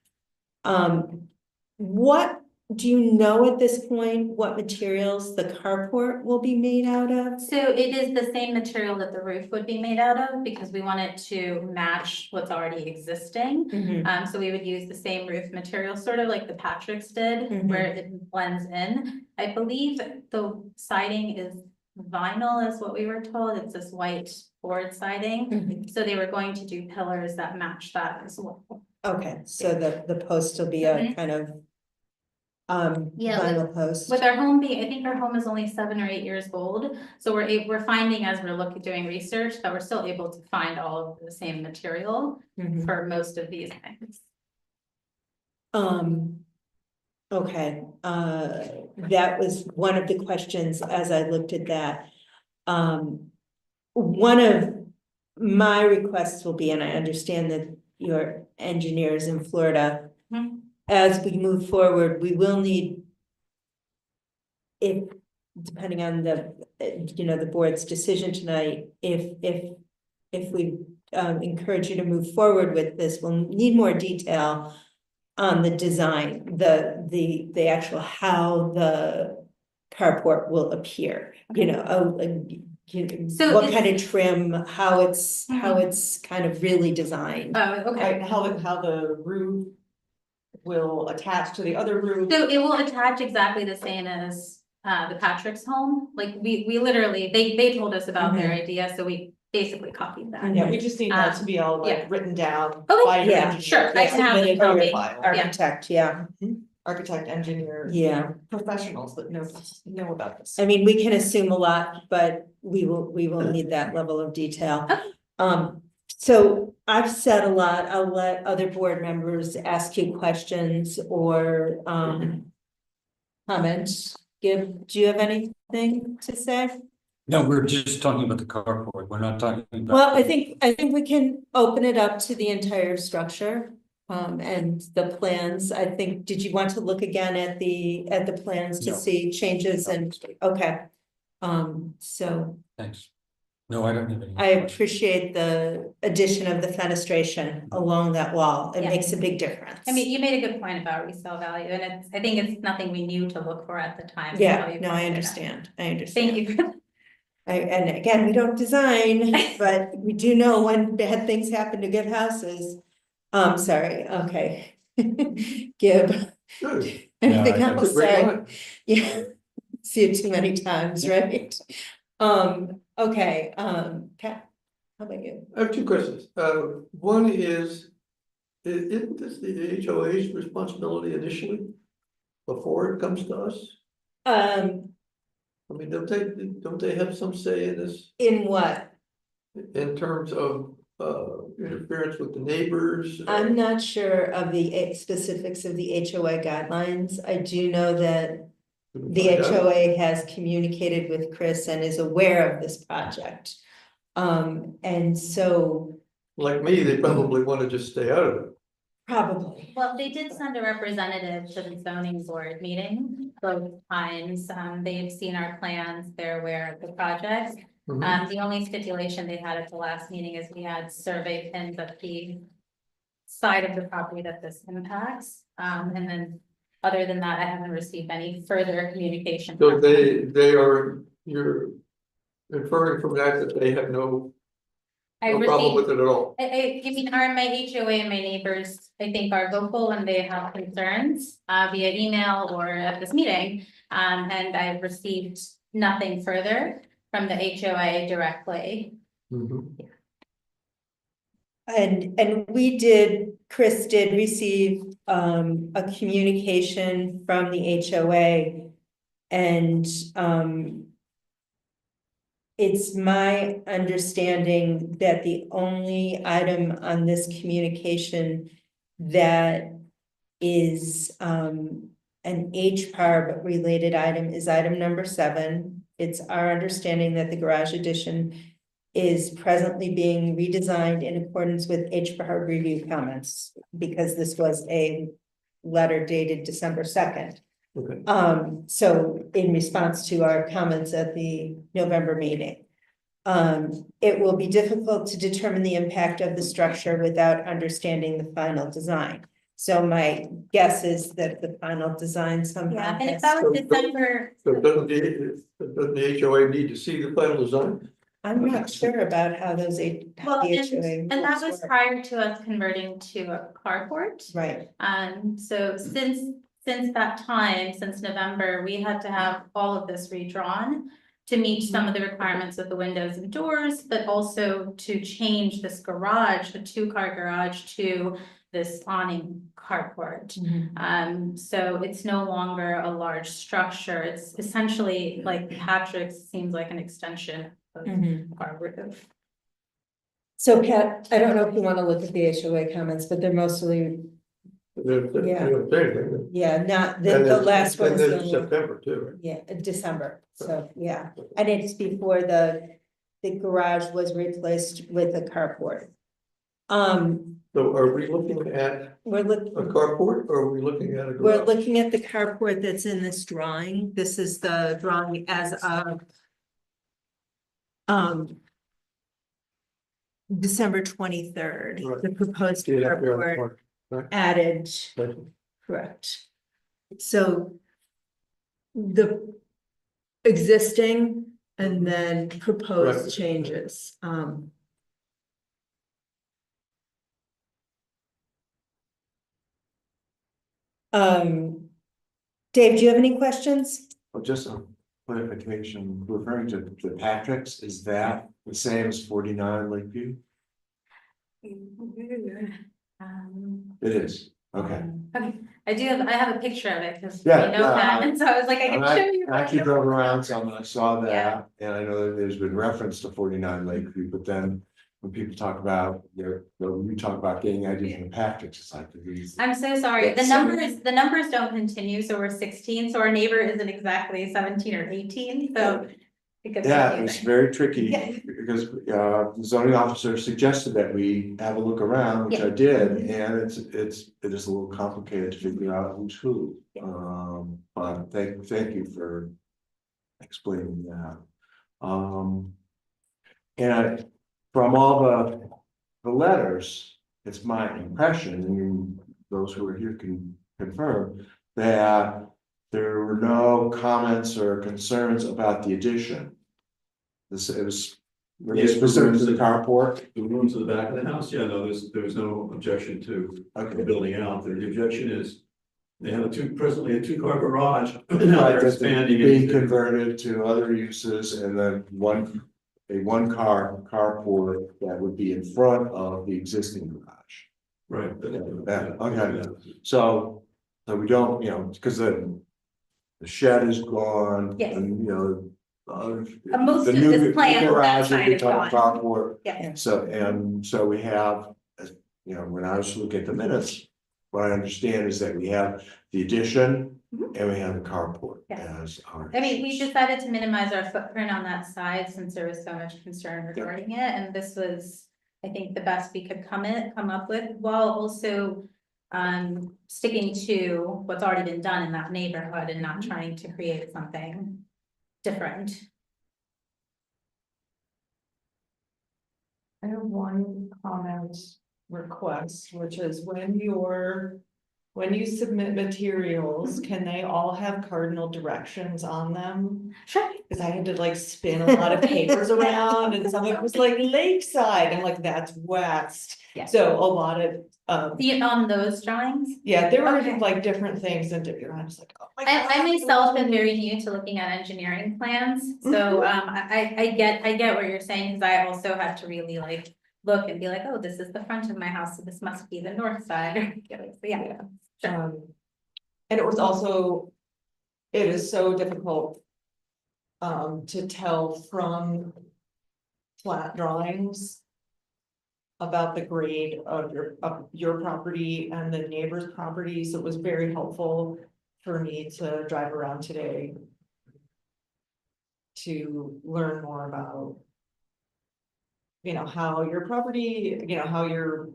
What do you know at this point, what materials the carport will be made out of? So it is the same material that the roof would be made out of because we want it to match what's already existing. Mhm. So we would use the same roof material, sort of like the Patrick's did, Mhm. where it blends in. I believe the siding is vinyl is what we were told. It's this white board siding. Mhm. So they were going to do pillars that match that as well. Okay, so the post will be a Mhm. kind of Yeah, vinyl post. With our home being, I think our home is only 7 or 8 years old, so we're finding as we're doing research that we're still able to find all of the same material Mhm. for most of these things. Okay, that was one of the questions as I looked at that. One of my requests will be, and I understand that your engineers in Florida. Mhm. As we move forward, we will need. If, depending on the board's decision tonight, if we encourage you to move forward with this, we'll need more detail on the design, the actual how the carport will appear, So what it's- kind of trim, how it's kind of really designed. Oh, okay. Right, how the roof will attach to the other roof. So it will attach exactly the same as the Patrick's home. Like we literally, they told us about their idea, so we basically copied that. Yeah, we just need that to be all yeah. like written down Okay. by your Yeah, engineer. sure, I can have submitted it for your copied. file. Architect, yeah, Architect, engineer, yeah. professionals that know about this. I mean, we can assume a lot, but we will need that level of detail. So I've said a lot. I'll let other board members ask you questions or comments. Do you have anything to say? No, we're just talking about the carport. We're not talking about. Well, I think we can open it up to the entire structure. And the plans, I think, did you want to look again at the plans to No. see changes and, okay. So Thanks. No, I don't have any. I appreciate the addition of the fenestration along that wall. It Yeah. makes a big difference. I mean, you made a good point about resale value, and I think it's nothing we knew to look for at the time. Yeah, so you no, I pointed it out. understand. I understand. Thank you. And again, we don't design, but we do know when bad things happen to good houses. Sorry, okay. Gib, Good. anything I- That's a else? great Sorry. line. Yeah, see it too many times, right? Okay, Pat, how about you? I have two questions. One is, isn't this the HOA's responsibility initially? Before it comes to us? I mean, don't they have some say in this, In what? in terms of, interference with the neighbors? I'm not sure of the specifics of the HOA guidelines. I do know that the Find out. HOA has communicated with Chris and is aware of this project. And so Like me, they probably want to just stay out of it. probably, Well, they did send a representative to the zoning board meeting both times. They've seen our plans, they're aware of the project. The only stipulation they had at the last meeting is we had survey pins at the side of the property that this impacts. And then, other than that, I haven't received any further communication. So from them. you're inferring from that they have no I problem received, with it at all? I mean, my HOA and my neighbors, I think, are vocal when they have concerns via email or at this meeting. And I've received nothing further from the HOA directly. and Chris did receive a communication from the HOA. And it's my understanding that the only item on this communication that is an HPARB related item is item number 7. It's our understanding that the garage addition is presently being redesigned in accordance with HPARB review comments, because this was a letter dated December 2nd. Okay. So in response to our comments at the November meeting. It will be difficult to determine the impact of the structure without understanding the final design. So my guess is that the final design somehow. Yeah, and if has that was So- December, So doesn't the HOA need to see the final design? I'm not sure about how those well, the and HOA that rules was work. prior to us converting to a carport. Right, So since that time, since November, we had to have all of this redrawn to meet some of the requirements of the windows and doors, but also to change this garage, a 2-car garage, to this awning carport. So it's no longer a large structure. It's essentially like Patrick's seems like an extension of our roof. so Pat, I don't know if you want to look at the HOA comments, but they're mostly, They don't say anything. yeah, not And the it's- last and one's it's the only- September too, right? Yeah, December, so, yeah, and it's before the garage was replaced with a carport. So are we looking at We're a looking, carport or are we looking at a we're garage? looking at the carport that's in this drawing. This is the drawing as of December 23rd, Right. the proposed See it up there on the carport corner, right? added, Right. correct. So the existing and then proposed Right. changes. Dave, do you have any questions? Well, just a clarification, referring to the Patrick's, is that the same as 49 Lakeview? It is, okay. Okay, I have a picture of it, because Yeah, I know yeah, that, and so I was like, I can And show you. I actually drove around some and I saw Yeah. that, and I know that there's been reference to 49 Lakeview, but then when people talk about when we talk about getting ideas in the package, it's like these. I'm so sorry. The That's- numbers don't continue, so we're 16, so our neighbor isn't exactly 17 or 18, so. It gets Yeah, it's confusing. very tricky Yeah. because the zoning officer suggested that we have a look around, which Yeah. I did, and it is a little complicated to figure out who's who. Yeah. But thank you for explaining that. And from all the letters, it's my impression, and those who are here can confirm, that there were no comments or concerns about the addition. It was really Yes, specific to the carport. The rooms in the back of the house, yeah, no, there's no objection to the building out there. The objection is they have presently a two-car garage. Now they're That's expanding being into. converted to other uses, and then a one-car carport that would be in front of the existing garage. Right. Yeah, okay. So we don't, because the shed is gone, Yes. and Most the of new this plan, that garage will side is become a gone. carport. Yeah. So we have, when I was looking at the minutes, what I understand is that we have the addition and we have the carport Yeah. as our. I mean, we uses. decided to minimize our footprint on that side since there was so much concern regarding it, and this was, I think, the best we could come up with, while also sticking to what's already been done in that neighborhood and not trying to create something different. I have one comment request, which is when you submit materials, can they all have cardinal directions on them? Sure. Cause I had to like spin a lot of papers around and some of it was like lakeside and like that's west. Yeah. So a lot of, On those drawings, yeah, there were Okay. like different things and I was like, oh my God. I myself am very new to looking at engineering plans, so I get what you're saying, because I also have to really like look and be like, oh, this is the front of my house, so this must be the north side. So yeah. Sure. And it was also, it is so difficult to tell from flat drawings about the grade of your property and the neighbor's property, so it was very helpful for me to drive around today to learn more about, how your property, how your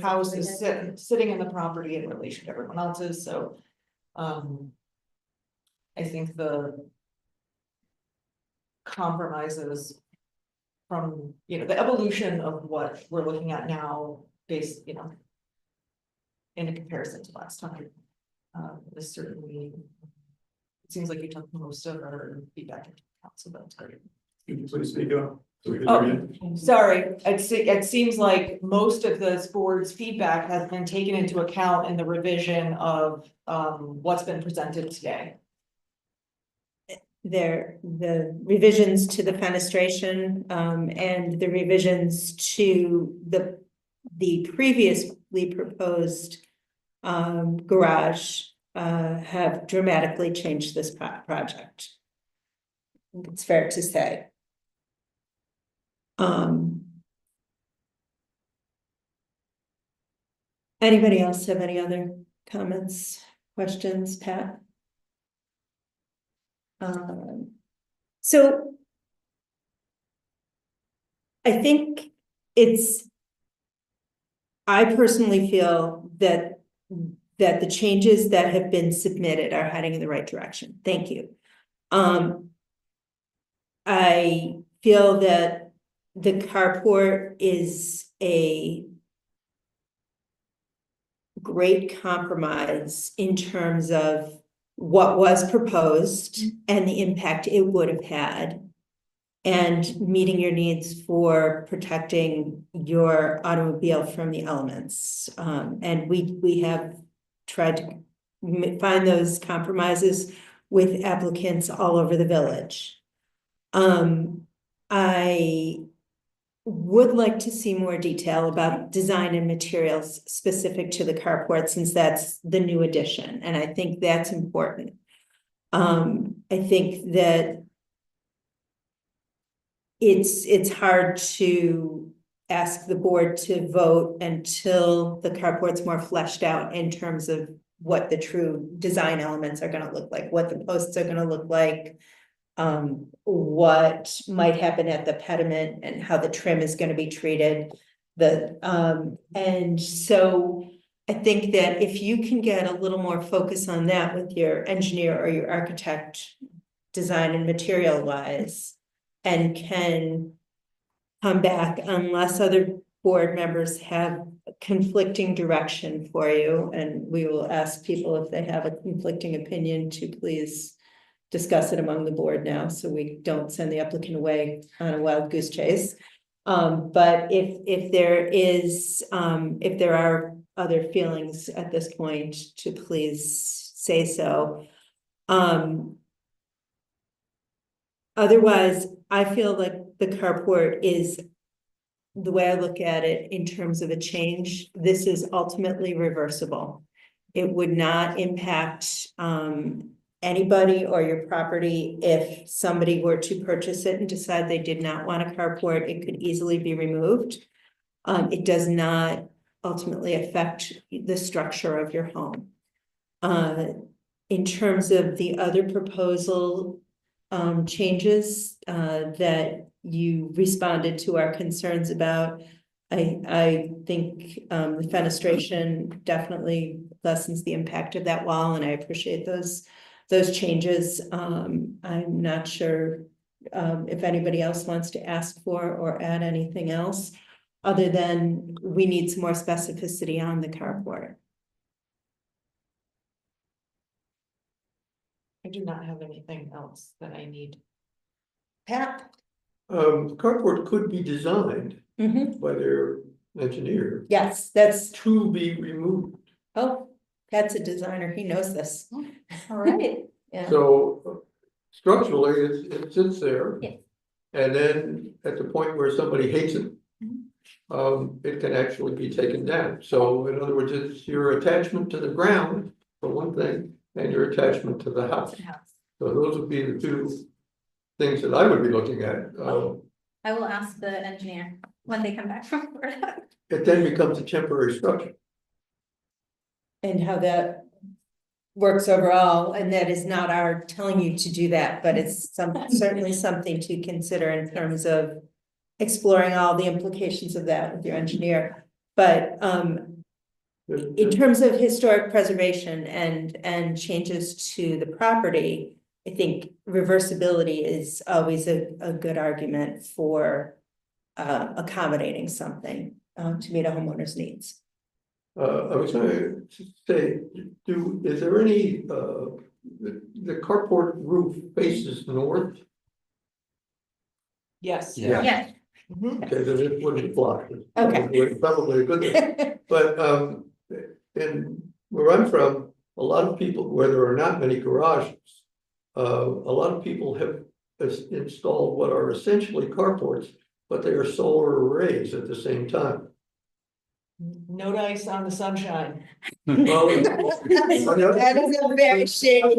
house is sitting in the property in relation to everyone else's, so. I think the compromises from, the evolution of what we're looking at now based, in a comparison to last time. Is certainly, it seems like you took most of our feedback into account, so that's great. Can you please speak up? So we can Oh, hear you? sorry, it seems like most of this board's feedback has been taken into account in the revision of what's been presented today. The revisions to the fenestration, and the revisions to the previously proposed garage, have dramatically changed this project. I think it's fair to say. Anybody else have any other comments, questions, Pat? So I think I personally feel that the changes that have been submitted are heading in the right direction. Thank you. I feel that the carport is a great compromise in terms of what was proposed and the impact it would have had, and meeting your needs for protecting your automobile from the elements. And we have tried to find those compromises with applicants all over the village. I would like to see more detail about design and materials specific to the carport, since that's the new addition, and I think that's important. I think that it's hard to ask the board to vote until the carport's more fleshed out in terms of what the true design elements are gonna look like, what the posts are gonna look like. What might happen at the pediment and how the trim is gonna be treated. And so I think that if you can get a little more focus on that with your engineer or your architect, design and material wise, and can come back unless other board members have conflicting direction for you, and we will ask people if they have a conflicting opinion to please discuss it among the board now, so we don't send the applicant away on a wild goose chase. But if there are other feelings at this point, to please say so. Otherwise, I feel like the carport is, the way I look at it in terms of a change, this is ultimately reversible. It would not impact anybody or your property. If somebody were to purchase it and decide they did not want a carport, it could easily be removed. It does not ultimately affect the structure of your home. In terms of the other proposal changes that you responded to our concerns about, I think the fenestration definitely lessens the impact of that wall, and I appreciate those changes. I'm not sure if anybody else wants to ask for or add anything else, other than we need some more specificity on the carport. I do not have anything else that I need. Pat? Carport could be designed by their engineer Yes, that's, to be removed. oh, Pat's a designer, he knows this. All right. Yeah. So structurally, it sits there. Yes. And then at the point where somebody hates it, it can actually be taken down. So in other words, it's your attachment to the ground for one thing, and your attachment to the house. So those would be the two things that I would be looking at. I will ask the engineer when they come back from Florida. It then becomes a temporary structure. And how that works overall, and that is not our telling you to do that, but it's certainly something to consider in terms of exploring all the implications of that with your engineer. But in terms of historic preservation and changes to the property, I think reversibility is always a good argument for accommodating something to meet a homeowner's needs. I was gonna say, is there any, the carport roof faces north? Yes. Yeah. Yes. Okay, then it wouldn't fly. Okay. Probably a good thing. But in where I'm from, a lot of people, where there are not many garages, a lot of people have installed what are essentially carports, but they are solar arrays at the same time. No dice on the sunshine. Well, That is a very shady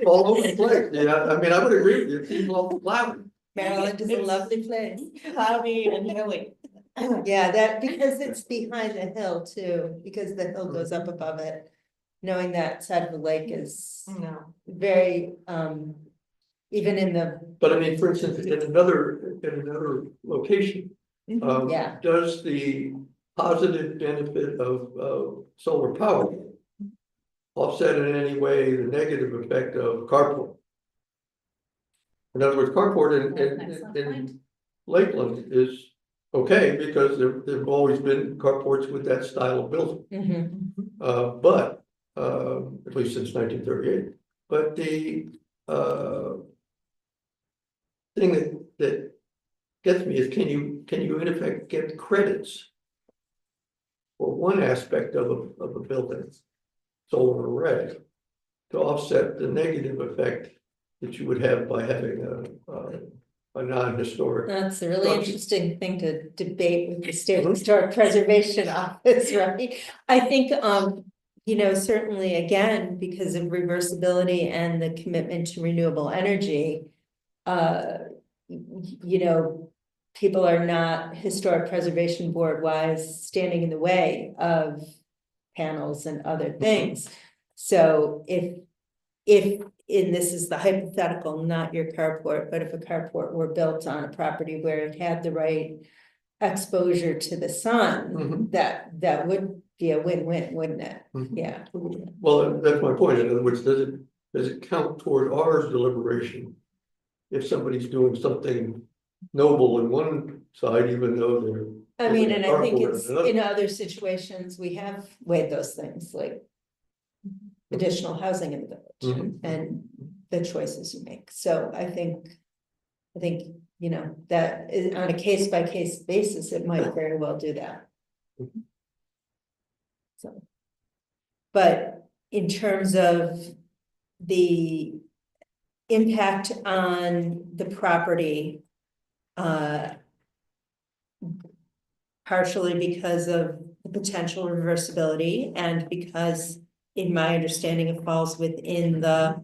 all over the place. Yeah, I mean, I would agree with you. It seems all cloudy. Maryland is a lovely place. Cloudy and hilly. Yeah, that, because it's behind the hill too, because the hill goes up above it. Knowing that side of the lake is No. very, even in the, But I mean, for instance, in another location, yeah. does the positive benefit of solar power offset in any way the negative effect of carport? In other words, carport in Lakeland is okay because there've always been carports with that style of building. But at least since 1938. But the thing that gets me is can you in effect get credits for one aspect of a building, solar array, to offset the negative effect that you would have by having a non-historic. That's a really structure. interesting thing to debate with the State Historic Preservation Office, right? I think, you know, certainly again, because of reversibility and the commitment to renewable energy, you know, people are not historic preservation board wise standing in the way of panels and other things. So and this is the hypothetical, not your carport, but if a carport were built on a property where it had the right exposure to the sun, Mhm. that would be a win-win, wouldn't it? Mhm. Yeah. Well, that's my point. In other words, does it count toward our deliberation? If somebody's doing something noble in one side, even though they're. I mean, and I think carport it's, in another. in other situations, we have weighed those things, like additional housing in the village Mhm. and the choices you make. So I think, you know, that is on a case-by-case basis, it might very well do that. Mhm. So. But in terms of the impact on the property, partially because of the potential reversibility and because, in my understanding, it falls within the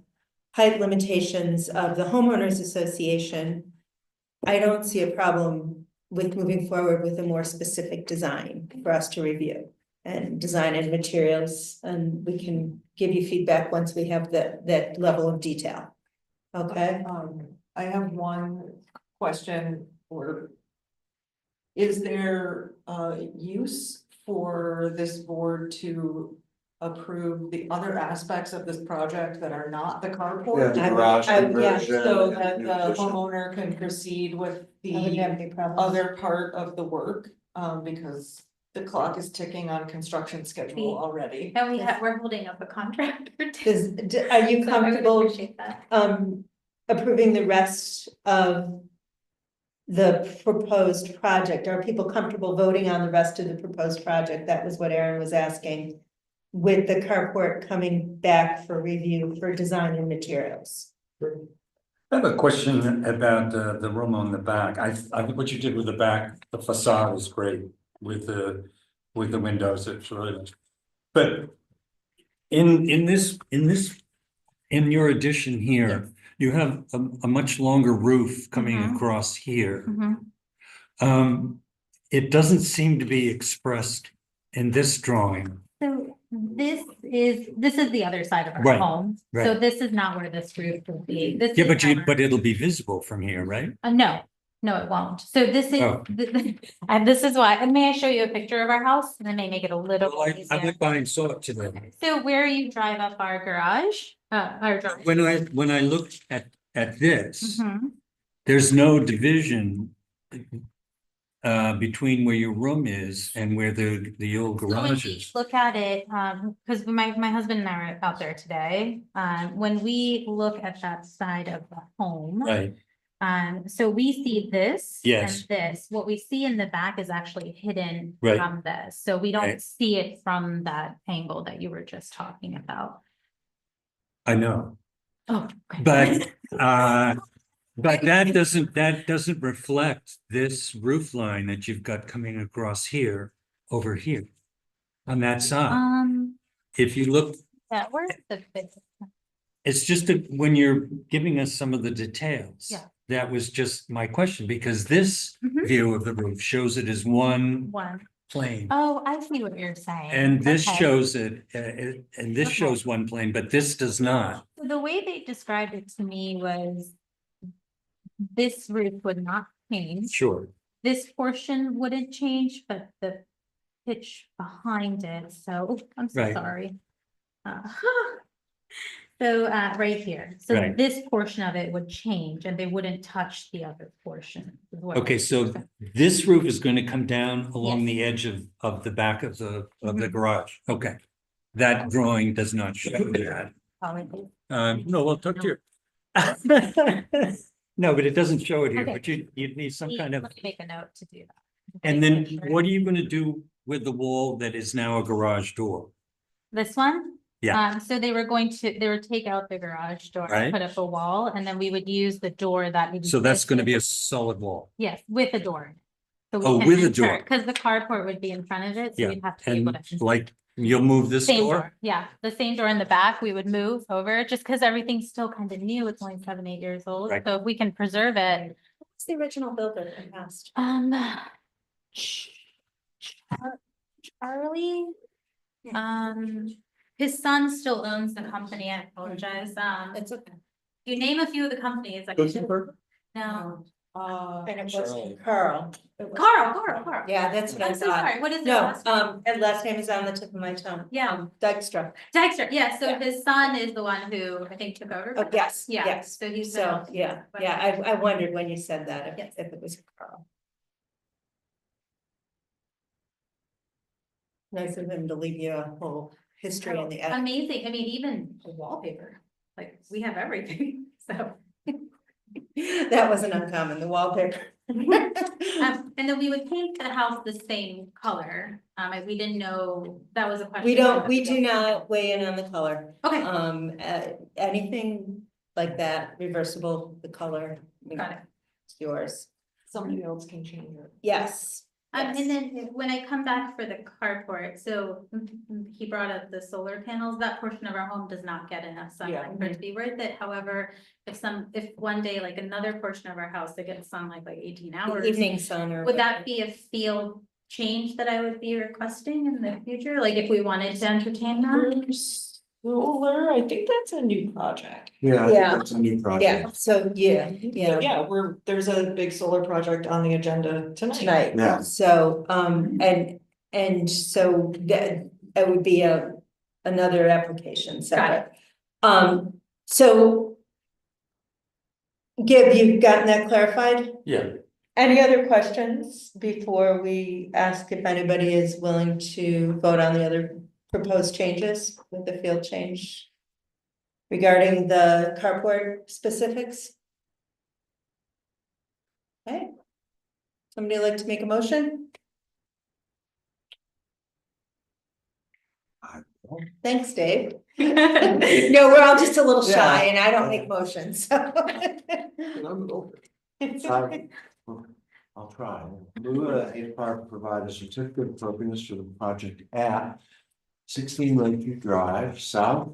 height limitations of the homeowners association. I don't see a problem with moving forward with a more specific design for us to review and design and materials, and we can give you feedback once we have that level of detail. Okay? I have one question or. Is there use for this board to approve the other aspects of this project that are not the Yeah, carport? the garage yeah, conversion. So and that new the addition. homeowner can proceed with I wouldn't have the any problems. other part of the work, because the clock is ticking on construction schedule already. And we're holding up a contract. Are you So I would comfortable appreciate that. approving the rest of the proposed project? Are people comfortable voting on the rest of the proposed project? That was what Aaron was asking. With the carport coming back for review for design and materials. I have a question about the room on the back. I think what you did with the back, the facade is great with the windows, it's really nice. But in your addition here, you have a much longer roof coming Mhm. across here. Mhm. It doesn't seem to be expressed in this drawing. So this is the other side of our Right, home. So right. this is not where this roof will be. This Yeah, is but it'll be visible from here, right? no, it won't. So this is, Oh. and this is why, and may I show you a picture of our house? And then may make it a little Well, I easier. went by and saw it today. So where you drive up our garage, our drive. When I looked at this, Mhm. there's no division between where your room is and where the old So when garage we is. look at it, because my husband and I are out there today, when we look at that side of the home. Right, So we see this. Yes. And this, what we see in the back is actually hidden Right. from this, so we don't Right. see it from that angle that you were just talking about. I know, Oh. but that doesn't reflect this roof line that you've got coming across here, over here. On that side, if you look, Yeah, where's the bit? it's just that when you're giving us some of the details. Yeah. That was just my question, because this Mhm. view of the roof shows it as one One. plane. Oh, I see what you're saying. And this Okay. shows it, and this Okay. shows one plane, but this does not. So the way they described it to me was this roof would not change. Sure. This portion wouldn't change, but the pitch behind it, so, I'm so Right. sorry. So, right here, so Right. this portion of it would change and they wouldn't touch the other portion. is what Okay, I'm so saying. this roof is going to come down along Yes. the edge of the back of the Mhm. garage. Okay. That drawing does not show that. Probably. No, we'll talk to you. No, but it doesn't show it here, Okay. but you'd need some kind of, Let me make a note to do that. and then what are you gonna do with the wall that is now a garage door? This one? Yeah. So they would take out the garage door, Right. put up a wall, and then we would use the door that. So that's gonna be a solid wall. Yes, with a door. Oh, with a door. Because the carport would be in front of it, so Yeah, we'd have to be able and to. like, you'll move this Same door? door, yeah, the same door in the back, we would move over, just because everything's still kind of new, it's only 7, 8 years old, Right. so if we can preserve it. What's the original builder in past? Charlie. His son still owns the company, I apologize, It's okay. you name a few of the companies, like. No, And it was Charlie. Carl. Carl. Yeah, that's what I I'm so thought. sorry, what is his No, last name? and last name is on the tip of my tongue. Yeah. Dykstra. Dexter, yeah, so Yeah. his son is the one who I think took over. Oh, yes, Yeah, yes. so he's. So, yeah, I wondered when you said that, Yes. if it was Carl. Nice of him to leave you a whole history in the. Amazing, I mean, even the wallpaper, like, we have everything, so. That wasn't uncommon, the wallpaper. And then we would paint the house the same color, and we didn't know, that was a question. We do not weigh in on the color. Okay, Anything like that, reversible, the color. got it. It's yours. Somebody else can change it. Yes. And then when I come back for the carport, so he brought up the solar panels, that portion of our home does not get enough sunlight for it to be worth it. However, if one day, like another portion of our house, they get sunlight like 18 hours. Evening sun or. Would that be a field change that I would be requesting in the future? Like if we wanted to entertain that? Solar, I think that's a new project. Yeah, I think Yeah. that's a new Yeah, project. so, yeah, Yeah, there's a big solar project on the agenda tonight. Yeah. So, and so that would be another application separate. So. Gib, you've gotten that clarified? Yeah. Any other questions before we ask if anybody is willing to vote on the other proposed changes with the field change? Regarding the carport specifics? Okay. Somebody like to make a motion? Thanks, Dave. No, we're all just a little shy and I don't make motions, so. I'll try. Move HPARB provide a certificate of appropriateness for the project at 16 Lakeview Drive South.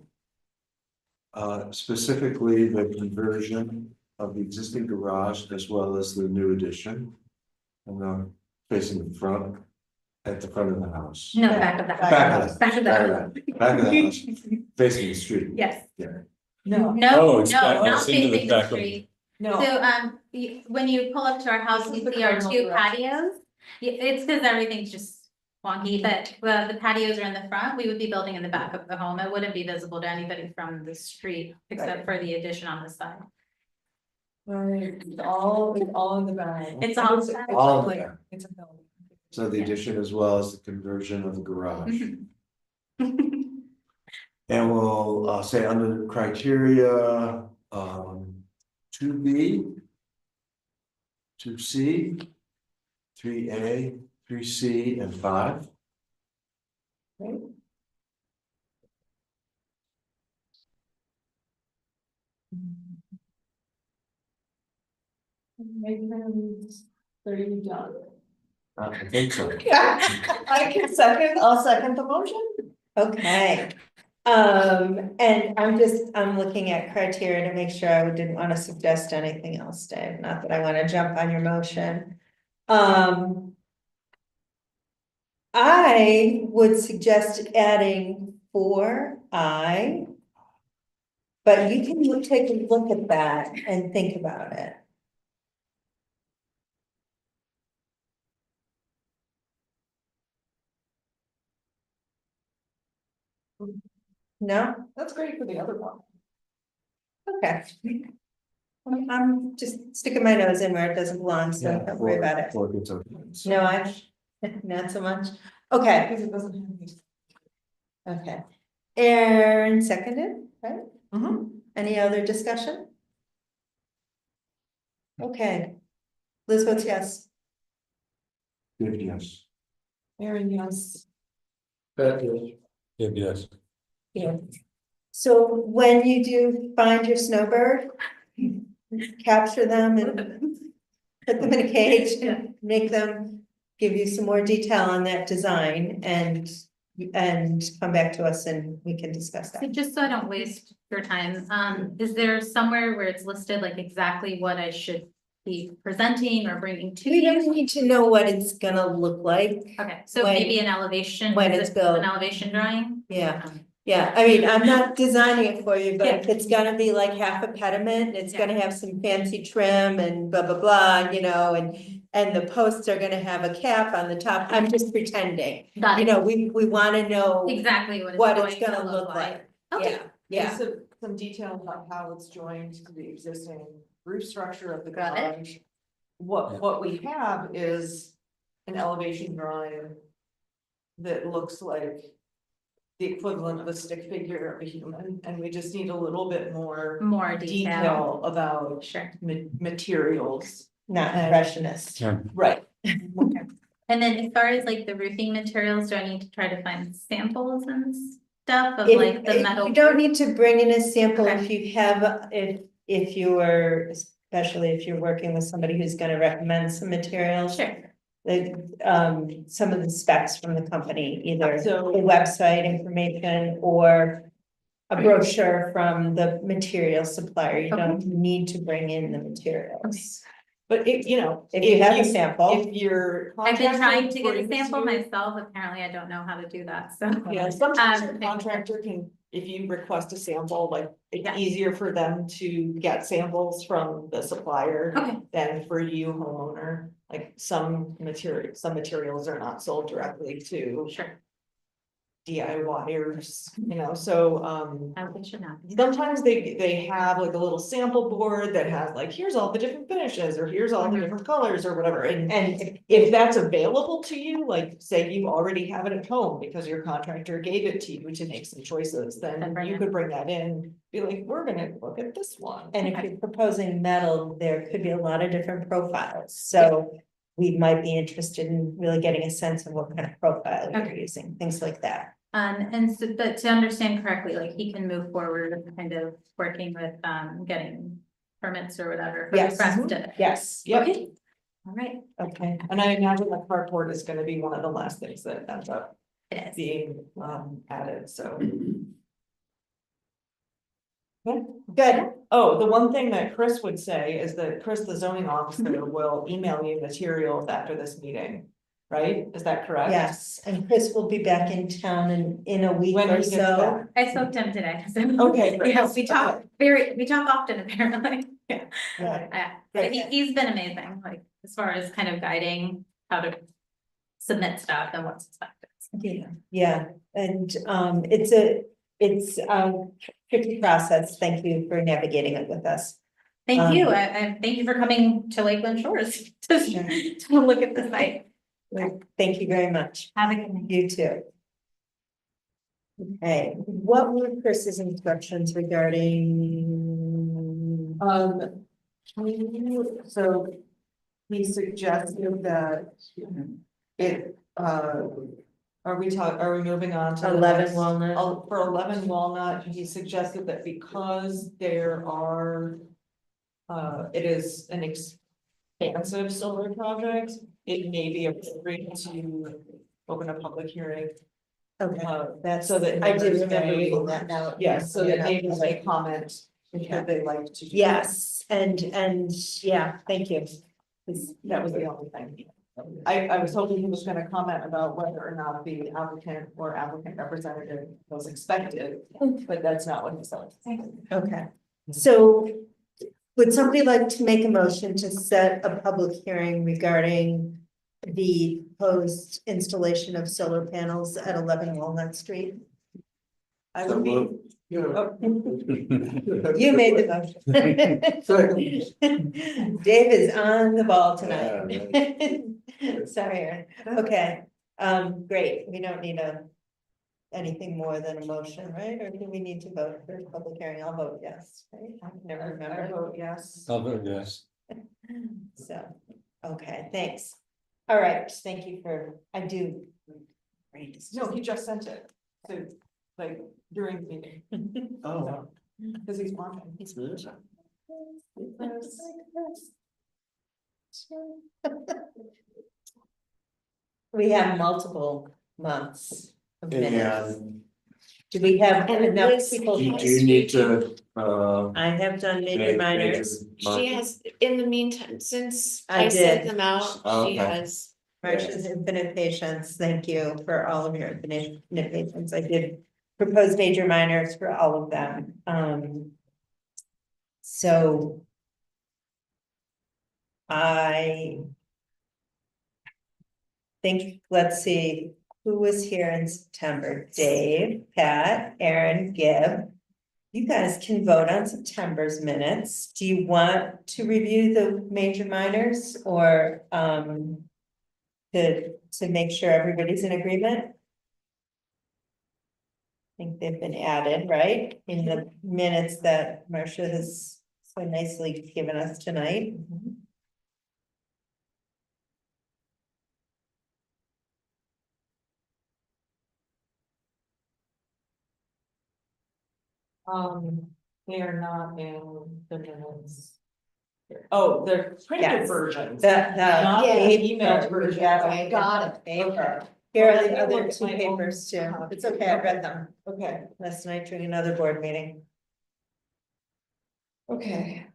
Specifically the conversion of the existing garage as well as the new addition. And then facing the front, at the front of the house. No, back of the house. Back of the Back of the house. back of the house, facing the street. Yes. Yeah. No, No, it's no, back- not it's into the facing the back of- street. no. So, when you pull up to our house, This is you the see our cardinal two direction. patios. It's because everything's just wonky, but the patios are in the front. We would be building in the back of the home. It wouldn't be visible to anybody from the street, except for the addition on the side. Right, it's all in the back. It's all- All like- there. It's a building. So the addition as well as the conversion of the garage. And we'll say under criteria, 2B, 2C, 3A, 3C, and 5. Make them 30 done. I think so. I'll second the motion. Okay. And I'm looking at criteria to make sure I didn't want to suggest anything else, Dave, not that I want to jump on your motion. I would suggest adding 4I. But you can take a look at that and think about it. No? That's great for the other one. Okay. I'm just sticking my nose in where it doesn't belong, so Yeah, don't worry about it. for good tokens. No, not so much. Okay, Because it doesn't have these. okay. Aaron seconded, right? Mhm. Any other discussion? Okay. Liz votes yes. Good, yes. Aaron, yes. Yes. Yeah. So when you do find your snowbird, capture them and put them in a cage and make them give you some more detail on that design and come back to us and we can discuss So that. just so I don't waste your time, is there somewhere where it's listed like exactly what I should be presenting or bringing to We you? don't need to know what it's gonna look like. Okay, so when- maybe an elevation. when is it's it built. An elevation drawing? Yeah, Um, yeah, I mean, I'm not designing it for you, but if it's gonna be like half a pediment, it's Yeah. gonna have some fancy trim and blah, blah, blah, you know, and the posts are gonna have a cap on the top, I'm just pretending. Got You it. know, we wanna know Exactly what what it's it's going to gonna look like. Okay. Yeah, Some detail about how it's joined to the existing roof structure of the Got it. garage. What we have is an elevation drawing that looks like the equivalent of a stick figure of a human, and we just need a little bit more More detail. detail about Sure. materials. not impressionist. Right. Okay. And then as far as like the roofing materials, do I need to try to find samples and stuff of like the metal? You don't need to bring in a sample Okay. if you have, if you are, especially if you're working with somebody who's gonna recommend some materials. Sure. Like, some of the specs from the company, either So- the website information or a brochure from the material supplier. You don't need to bring in the materials. But if, you know. If you have a sample. If you're. I've been trying to get a brings sample you- myself. Apparently I don't know how to do that, so. Yeah, sometimes your Um, contractor can, if you request a sample, like, it's Yeah. easier for them to get samples from the supplier. Okay. Than for you homeowner, like some materials are not sold directly to Sure. DIYers, you know, so, They should not. sometimes they have like a little sample board that has like, here's all the different finishes, or here's all the Mhm. different colors or whatever, and And if that's available to you, like, say you already have it at home because your contractor gave it to you to make some choices, Then then bring you it. could bring that in, be like, we're gonna look at this one. And if you're proposing metal, there could be a lot of different profiles, so we might be interested in really getting a sense of what kind of profile you're Okay. using, things like that. And so, but to understand correctly, like he can move forward with kind of working with, getting permits or whatever. for the Yes. rest of it. Yes, Yep, Okay. All right, okay, and I imagine the carport is gonna be one of the last things that ends up it is. being added, so. good, Oh, the one thing that Chris would say is that Chris, the zoning officer, will email you materials after this meeting, right? Is that correct? yes, and Chris will be back in town in a week When or he gets so. back. I spoke to him today, so. Okay, great. Yeah, we talk often apparently. Yeah. Yeah. Yeah, Great. he's been amazing, like, as far as kind of guiding how to submit stuff and what's expected. Yeah, and it's a tricky process. Thank you for navigating it with us. Thank you, and thank you for coming to Lakeland Shores to look at the site. Thank you very much. Have a good night. You too. Okay, what were Chris's instructions regarding? So he suggested that it, are we moving on to? the 11 next- Walnut. For 11 Walnut, he suggested that because there are, it is an expansive solar project, it may be appropriate to open a public hearing. Okay, that's, So that I did neighbors remember may- reading that now. Yes, so that Yeah. neighbors may comment if they like to. do that. Yes, and yeah, thank you. That was the only thing. I was hoping he was gonna comment about whether or not the applicant or applicant representative was expected, but that's not what he said. Okay, so would somebody like to make a motion to set a public hearing regarding the proposed installation of solar panels at 11 Walnut Street? I would be, You made the motion. Dave is on the ball tonight. Sorry, Aaron. Okay, great. We don't need anything more than a motion, right? Or do we need to vote for public hearing? I'll vote yes, right? I can never I remember. vote yes. I'll vote yes. So, okay, thanks. All right, thank you for, I do. No, he just sent it, so, like, during the meeting, Oh. because he's watching. We have multiple months of minutes. And Do we have enough people? do you need to I have done major minors. She has, in the meantime, since I I sent did. them out, Oh, she okay. has. Marcia's infinite patience. Thank you for all of your infinite patience. I did propose major minors for all of them. So I think, let's see, who was here in September? Dave, Pat, Aaron, Gibb. You guys can vote on September's minutes. Do you want to review the major minors or to make sure everybody's in agreement? I think they've been added, right, in the minutes that Marcia has so nicely given us tonight. They are not in the minutes. Oh, they're printed Yes. versions. Not Not the the emailed paper. version. Yes, Okay, got it. paper. Here are Let the me other look at two my own papers too. copy. It's okay, I read them Okay, last night during another board meeting. okay.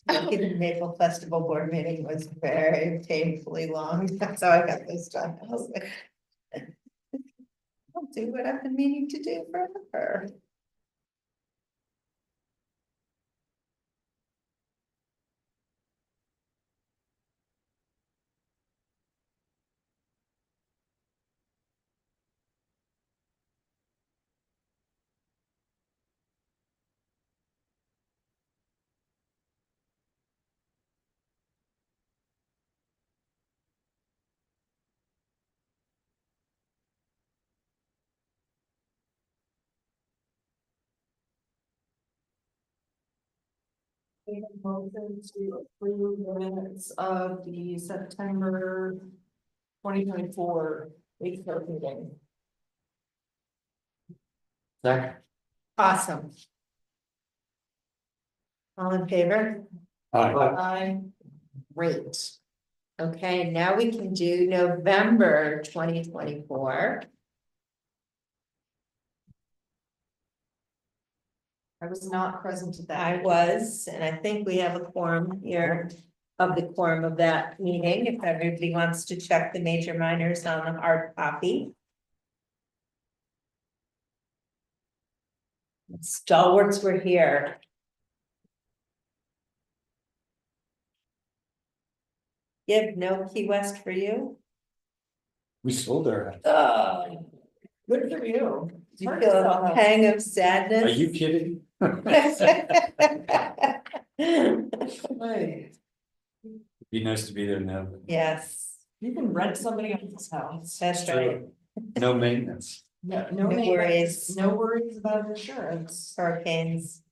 Lucky the Maple Festival board meeting was very painfully long. That's how I got this done. I was like, I'll do what I've been meaning to do forever. Make a motion to approve the minutes of the September 2024 HPARB meeting. Second. Awesome. All in favor? Aye. Great. Okay, now we can do November 2024. I was not present at that. I was, and I think we have a quorum here of the quorum of that meeting, if everybody wants to check the major minors on the hard copy. Stalwarts were here. You have no Key West for you? We sold our. Oh, Good for you. do you feel a pang of sadness? Are you kidding? Hey, Be nice to be there now. Yes, you can rent somebody else's house. that's right. No maintenance. No, No worries. No worries about insurance. Hurricanes.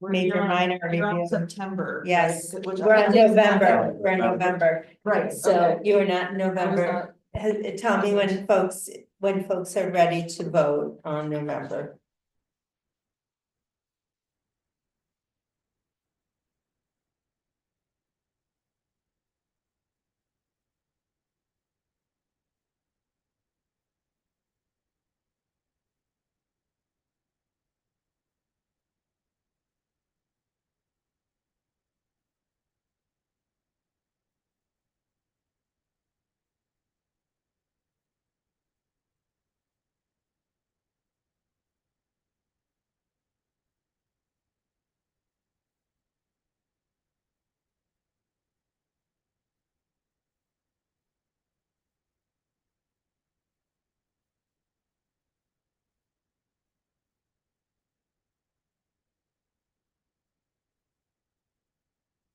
Major, minor You're on review. September. Yes, right? Which we're I on think is November, we're in November, Right, so okay. you are not in I was November. Tell me when folks are ready to vote on November.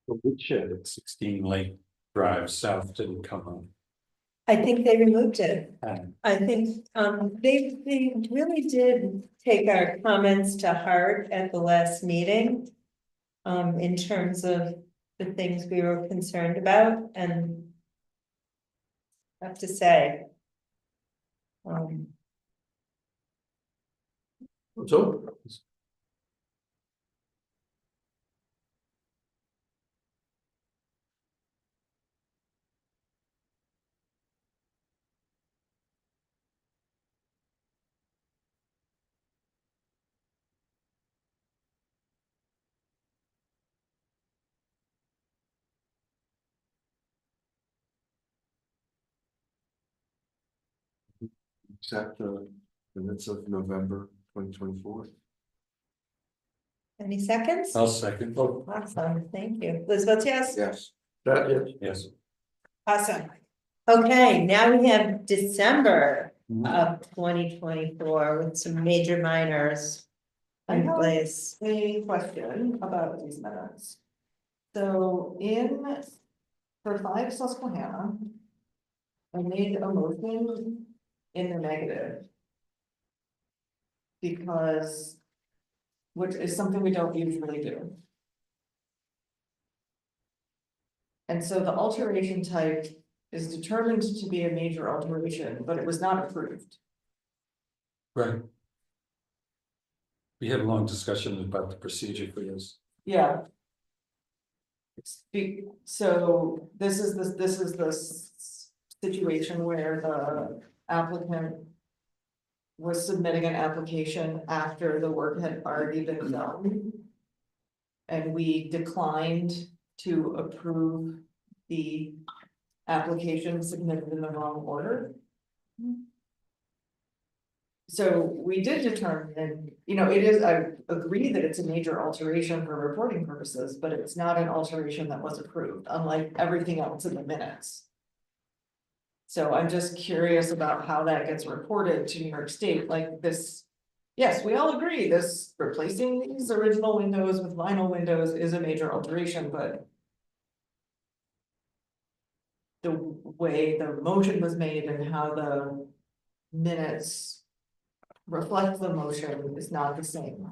Which shed? 16 Lake Drive South didn't come on. I think they removed it. And I think, they really did take our comments to heart at the last meeting. In terms of the things we were concerned about, and have to say. So, Accept the minutes of November 2024. Any seconds? I'll second. Awesome, thank you. Liz votes yes? Yes. that is, Yes. Awesome. Okay, now we have December Mhm. of 2024 with some major minors I in have place. a question about these minutes. So for 5 Susquehanna. I made a motion in the negative. Because. Which is something we don't usually do. And so the alteration type is determined to be a major alteration, but it was not approved. Right. We had a long discussion about the procedure for this. Yeah. So this is the situation where the applicant. Was submitting an application after the work had already been done. And we declined to approve the application submitted in the wrong order. So we did determine, it is, I agree that it's a major alteration for reporting purposes, but it's not an alteration that was approved, unlike everything else in the minutes. So I'm just curious about how that gets reported to New York State, like this. Yes, we all agree, this replacing these original windows with vinyl windows is a major alteration, but. The way the motion was made and how the minutes reflect the motion is not the same.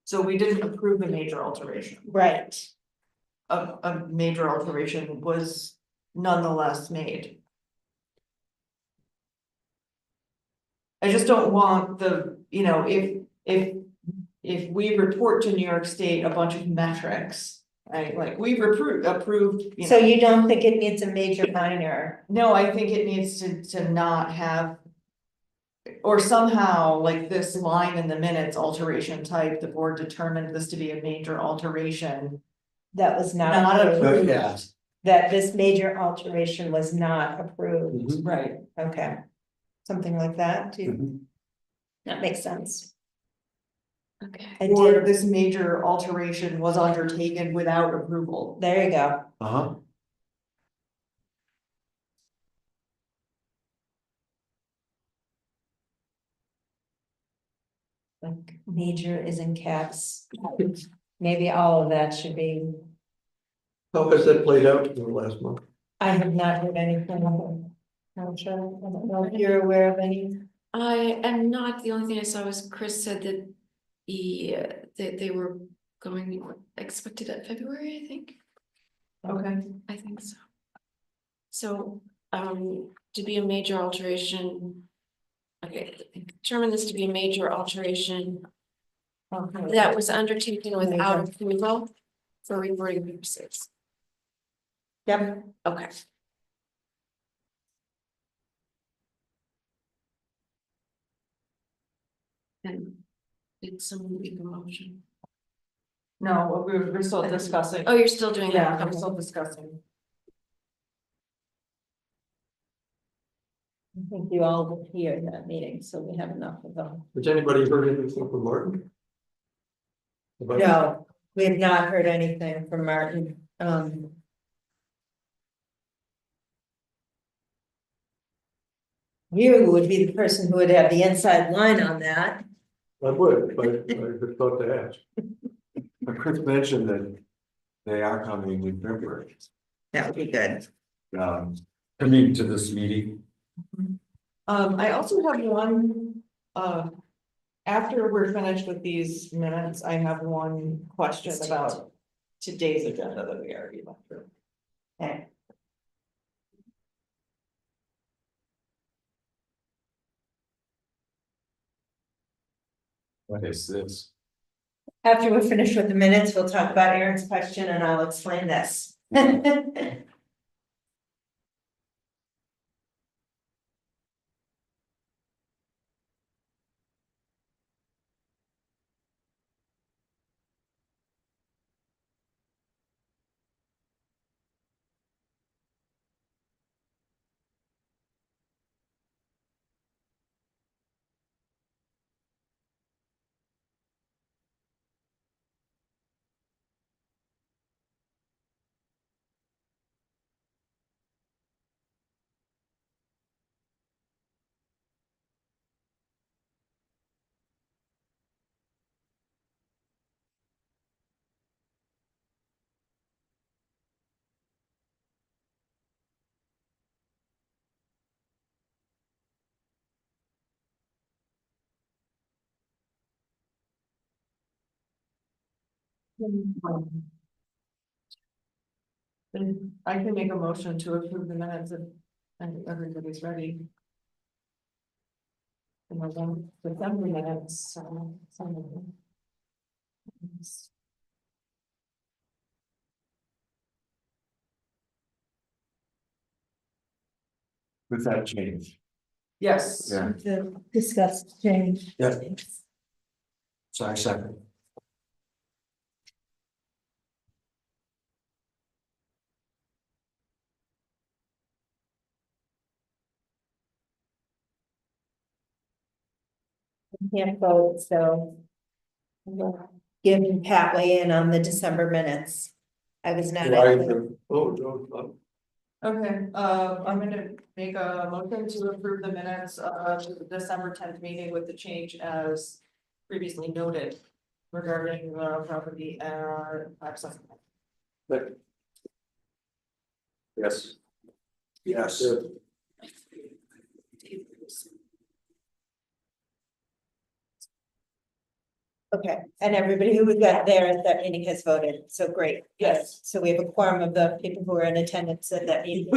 So we didn't approve the major alteration. Right. A major alteration was nonetheless made. I just don't want if we report to New York State a bunch of metrics, right, like we've approved. So you don't think it needs a major minor? No, I think it needs to not have. Or somehow, like this line in the minutes, alteration type, the board determined this to be a major alteration. That was not Not approved. Yeah. That this major alteration was not approved, Right. okay. Something like that, too. That makes sense. Okay. I Or did, this major alteration was undertaken without approval. there you go. Uh-huh. Like major is in caps. Maybe all of that should be, how has that played out in the last month? I have not heard anything of it. I'm sure, I don't know if you're aware of any. I am not, the only thing I saw was Chris said that they were going, expected at February, I think. Okay. I think so. So, to be a major alteration. Okay, determine this to be a major alteration that was undertaken without approval for reporting purposes. Yep. Okay. And did someone make a motion? No, we're still discussing. Oh, you're still doing that? Yeah, Okay. I'm still discussing. I think you all were here in that meeting, so we have enough of them. Has anybody heard anything from Martin? About- No, we have not heard anything from Martin. You would be the person who would have the inside line on that. I would, but I just thought to ask. But Chris mentioned that they are coming in February. That would be good. Coming to this meeting. I also have one, after we're finished with these minutes, I have one question about today's agenda that we already went through. Okay. What is this? After we're finished with the minutes, we'll talk about Aaron's question and I'll explain this. Then I can make a motion to approve the minutes and everybody's ready. And we're done with them minutes, so. With that change. Yes. Yeah. The discussed change. Yeah. So I second. Can't vote, so. Give Pat weigh in on the December minutes. I was not. at the- Okay, I'm gonna make a motion to approve the minutes to the December 10th meeting with the change as previously noted regarding the property access. Yes. Yes. Okay, and everybody who was got there at that meeting has voted, so great. Yes. So we have a quorum of the people who are in attendance at that meeting.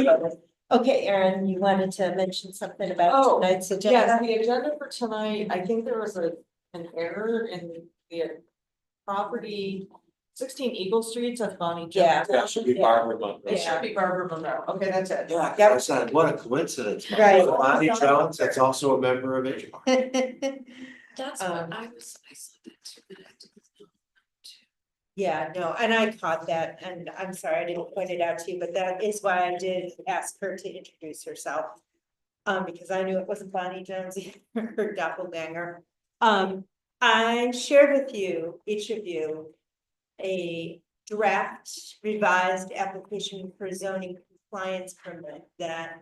Okay, Erin, you wanted to mention something about Oh, tonight's Yes, agenda? the agenda for tonight, I think there was an error in the property. 16 Eagle Street at Bonnie Yeah. Jones. That should be Barbara Monroe. It should be Barbara Monroe. Okay, that's it. Yeah, Yep. I said, what a coincidence. Right. Bonnie Jones, that's also a member of HPARB. That's what I saw that too, but I didn't know. Yeah, no, and I caught that, and I'm sorry I didn't point it out to you, but that is why I did ask her to introduce herself. Because I knew it wasn't Bonnie Jones, her doppelganger. I shared with you, each of you, a draft revised application for zoning compliance permit that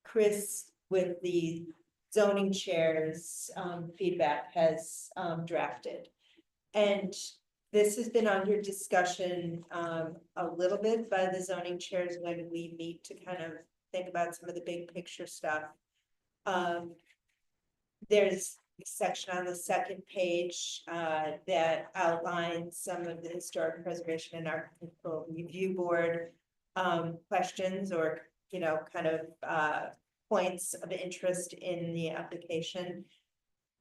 Chris with the zoning chair's feedback has drafted. And this has been under discussion a little bit by the zoning chairs when we meet to kind of think about some of the big picture stuff. There's a section on the second page that outlines some of the historic preservation and architectural review board questions or, you know, kind of points of interest in the application.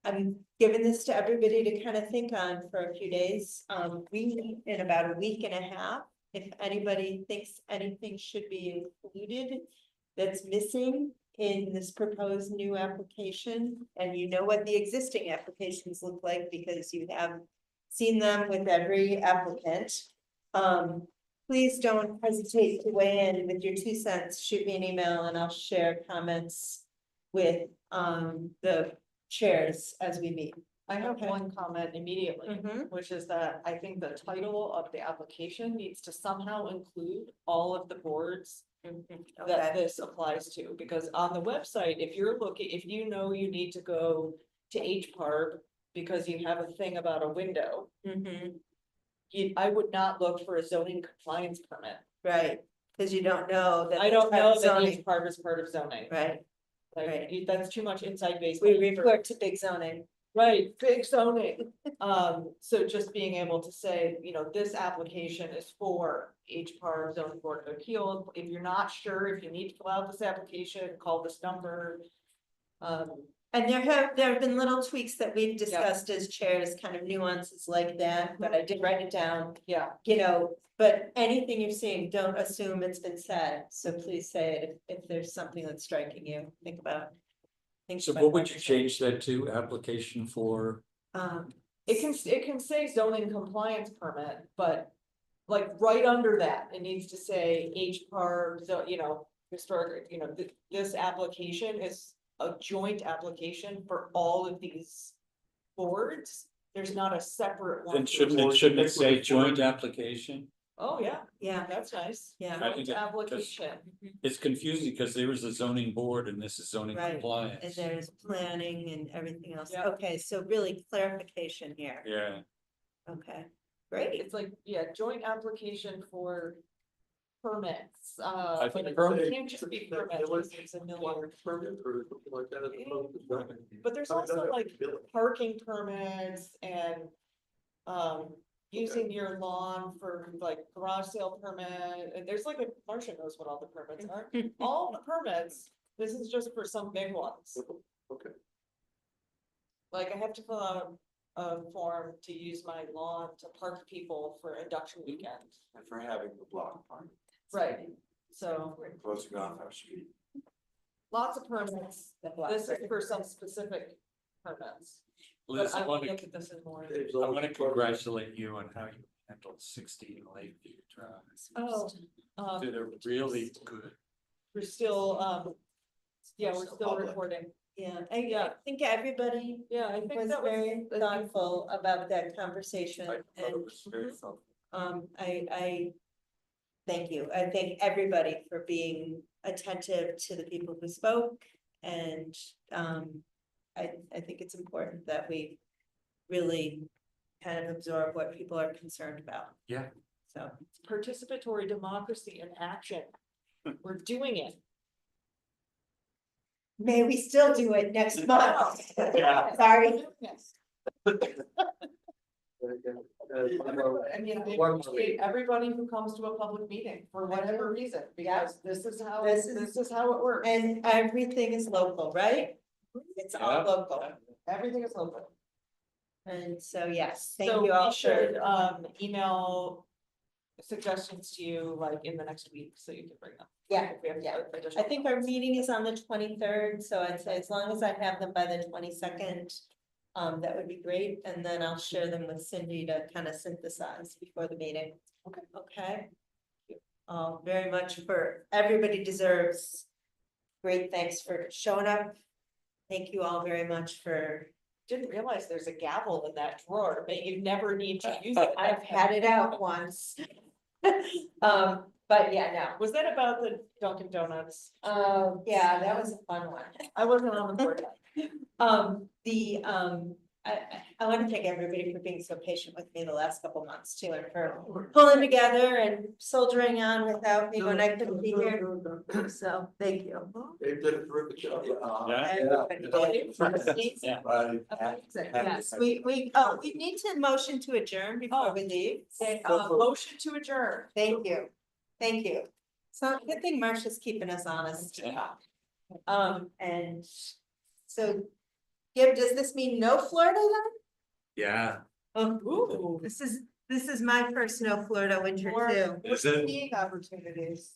I'm giving this to everybody to kind of think on for a few days. We meet in about a week and a half. If anybody thinks anything should be included that's missing in this proposed new application, and you know what the existing applications look like because you have seen them with every applicant. Please don't hesitate to weigh in with your 2 cents. Shoot me an email and I'll share comments with the chairs as we meet. I have Okay. one comment immediately, Mhm. which is that I think the title of the application needs to somehow include all of the boards that Okay. this applies to, because on the website, if you're looking, if you know you need to go to HPARB because you have a thing about a window, Mhm. I would not look for a zoning compliance permit. Right, because you don't know that. I don't know that zoning. HPARB is part of zoning. Right, Like, right. that's too much inside baseball. We report to big zoning. Right, big zoning. So just being able to say, you know, this application is for HPARB zoning board of appeals. If you're not sure, if you need to fill out this application, call this number. And there have been little tweaks that we've discussed as chairs, kind of nuances like that, but I did write it down. Yeah, You know, but anything you're seeing, don't assume it's been said, so please say it if there's something that's striking you, think about. So what would you change that to, application for? it can say zoning compliance permit, but like right under that, it needs to say HPARB, so, you know, historic, you know, this application is a joint application for all of these boards. There's not a separate one. Then shouldn't it say joint application? Oh, yeah, Yeah, that's nice. yeah, I think Joint it- application. It's confusing because there is a zoning board and this is zoning Right. compliance. and there's planning and everything else. Yeah. Okay, so really clarification here. Yeah, Okay, great. It's like, yeah, joint application for permits, I think but permit- it can't just be permits, there's a million. Permit or something like that as opposed to zoning. But there's also like parking permits and, using your lawn for like garage sale permit, and there's like Marcia knows what all the permits are. All the permits, this is just for some big ones. Okay. Like I have to fill out a form to use my lawn to park people for induction weekend. And for having the block party, Right, so closing off our street. lots of permits. This is for some specific permits. Liz, But I I will want look to, at this in more. I want to congratulate you on how you handled 16 Lakeview Drive. Oh, Did a really good. we're still, yeah, we're still Public. recording. Yeah, I think everybody Yeah, I think was that was. very thoughtful about that conversation I thought it and was very thoughtful. I thank you. I thank everybody for being attentive to the people who spoke and I think it's important that we really kind of absorb what people are concerned about. Yeah. So, Participatory democracy in action. We're doing it. may we still do it next month. Yeah. Sorry. I mean, I appreciate everybody who comes to a public meeting for whatever reason, because this is how, This this is how it works. And everything is local, right? It's all Yeah. local. Everything is local. And so, yes, thank So you all we should, for, email suggestions to you like in the next week, so you can bring them. yeah, If we have yeah. additional I think our comments. meeting is on the 23rd, so I'd say as long as I have them by the 22nd. That would be great, and then I'll share them with Cindy to kind of synthesize before the meeting. Okay. Okay. Very much for, everybody deserves great thanks for showing up. Thank you all very much for, Didn't realize there's a gavel in that drawer, but you never need to use it. I've had it out once. But yeah, no. Was that about the Dunkin' Donuts? Yeah, that was a fun one. I wasn't on the board. I want to thank everybody for being so patient with me the last couple months too, and for pulling together and soldiering on without me when I couldn't be here. So, thank you. Dave did a terrific job. Yes, we need to motion to adjourn before we leave. Motion to adjourn. Thank you, thank you. So good thing Marcia's keeping us honest. And so, Gib, does this mean no Florida then? Yeah. Oh, this is my first no Florida winter More- too. Is it? Skiing opportunities.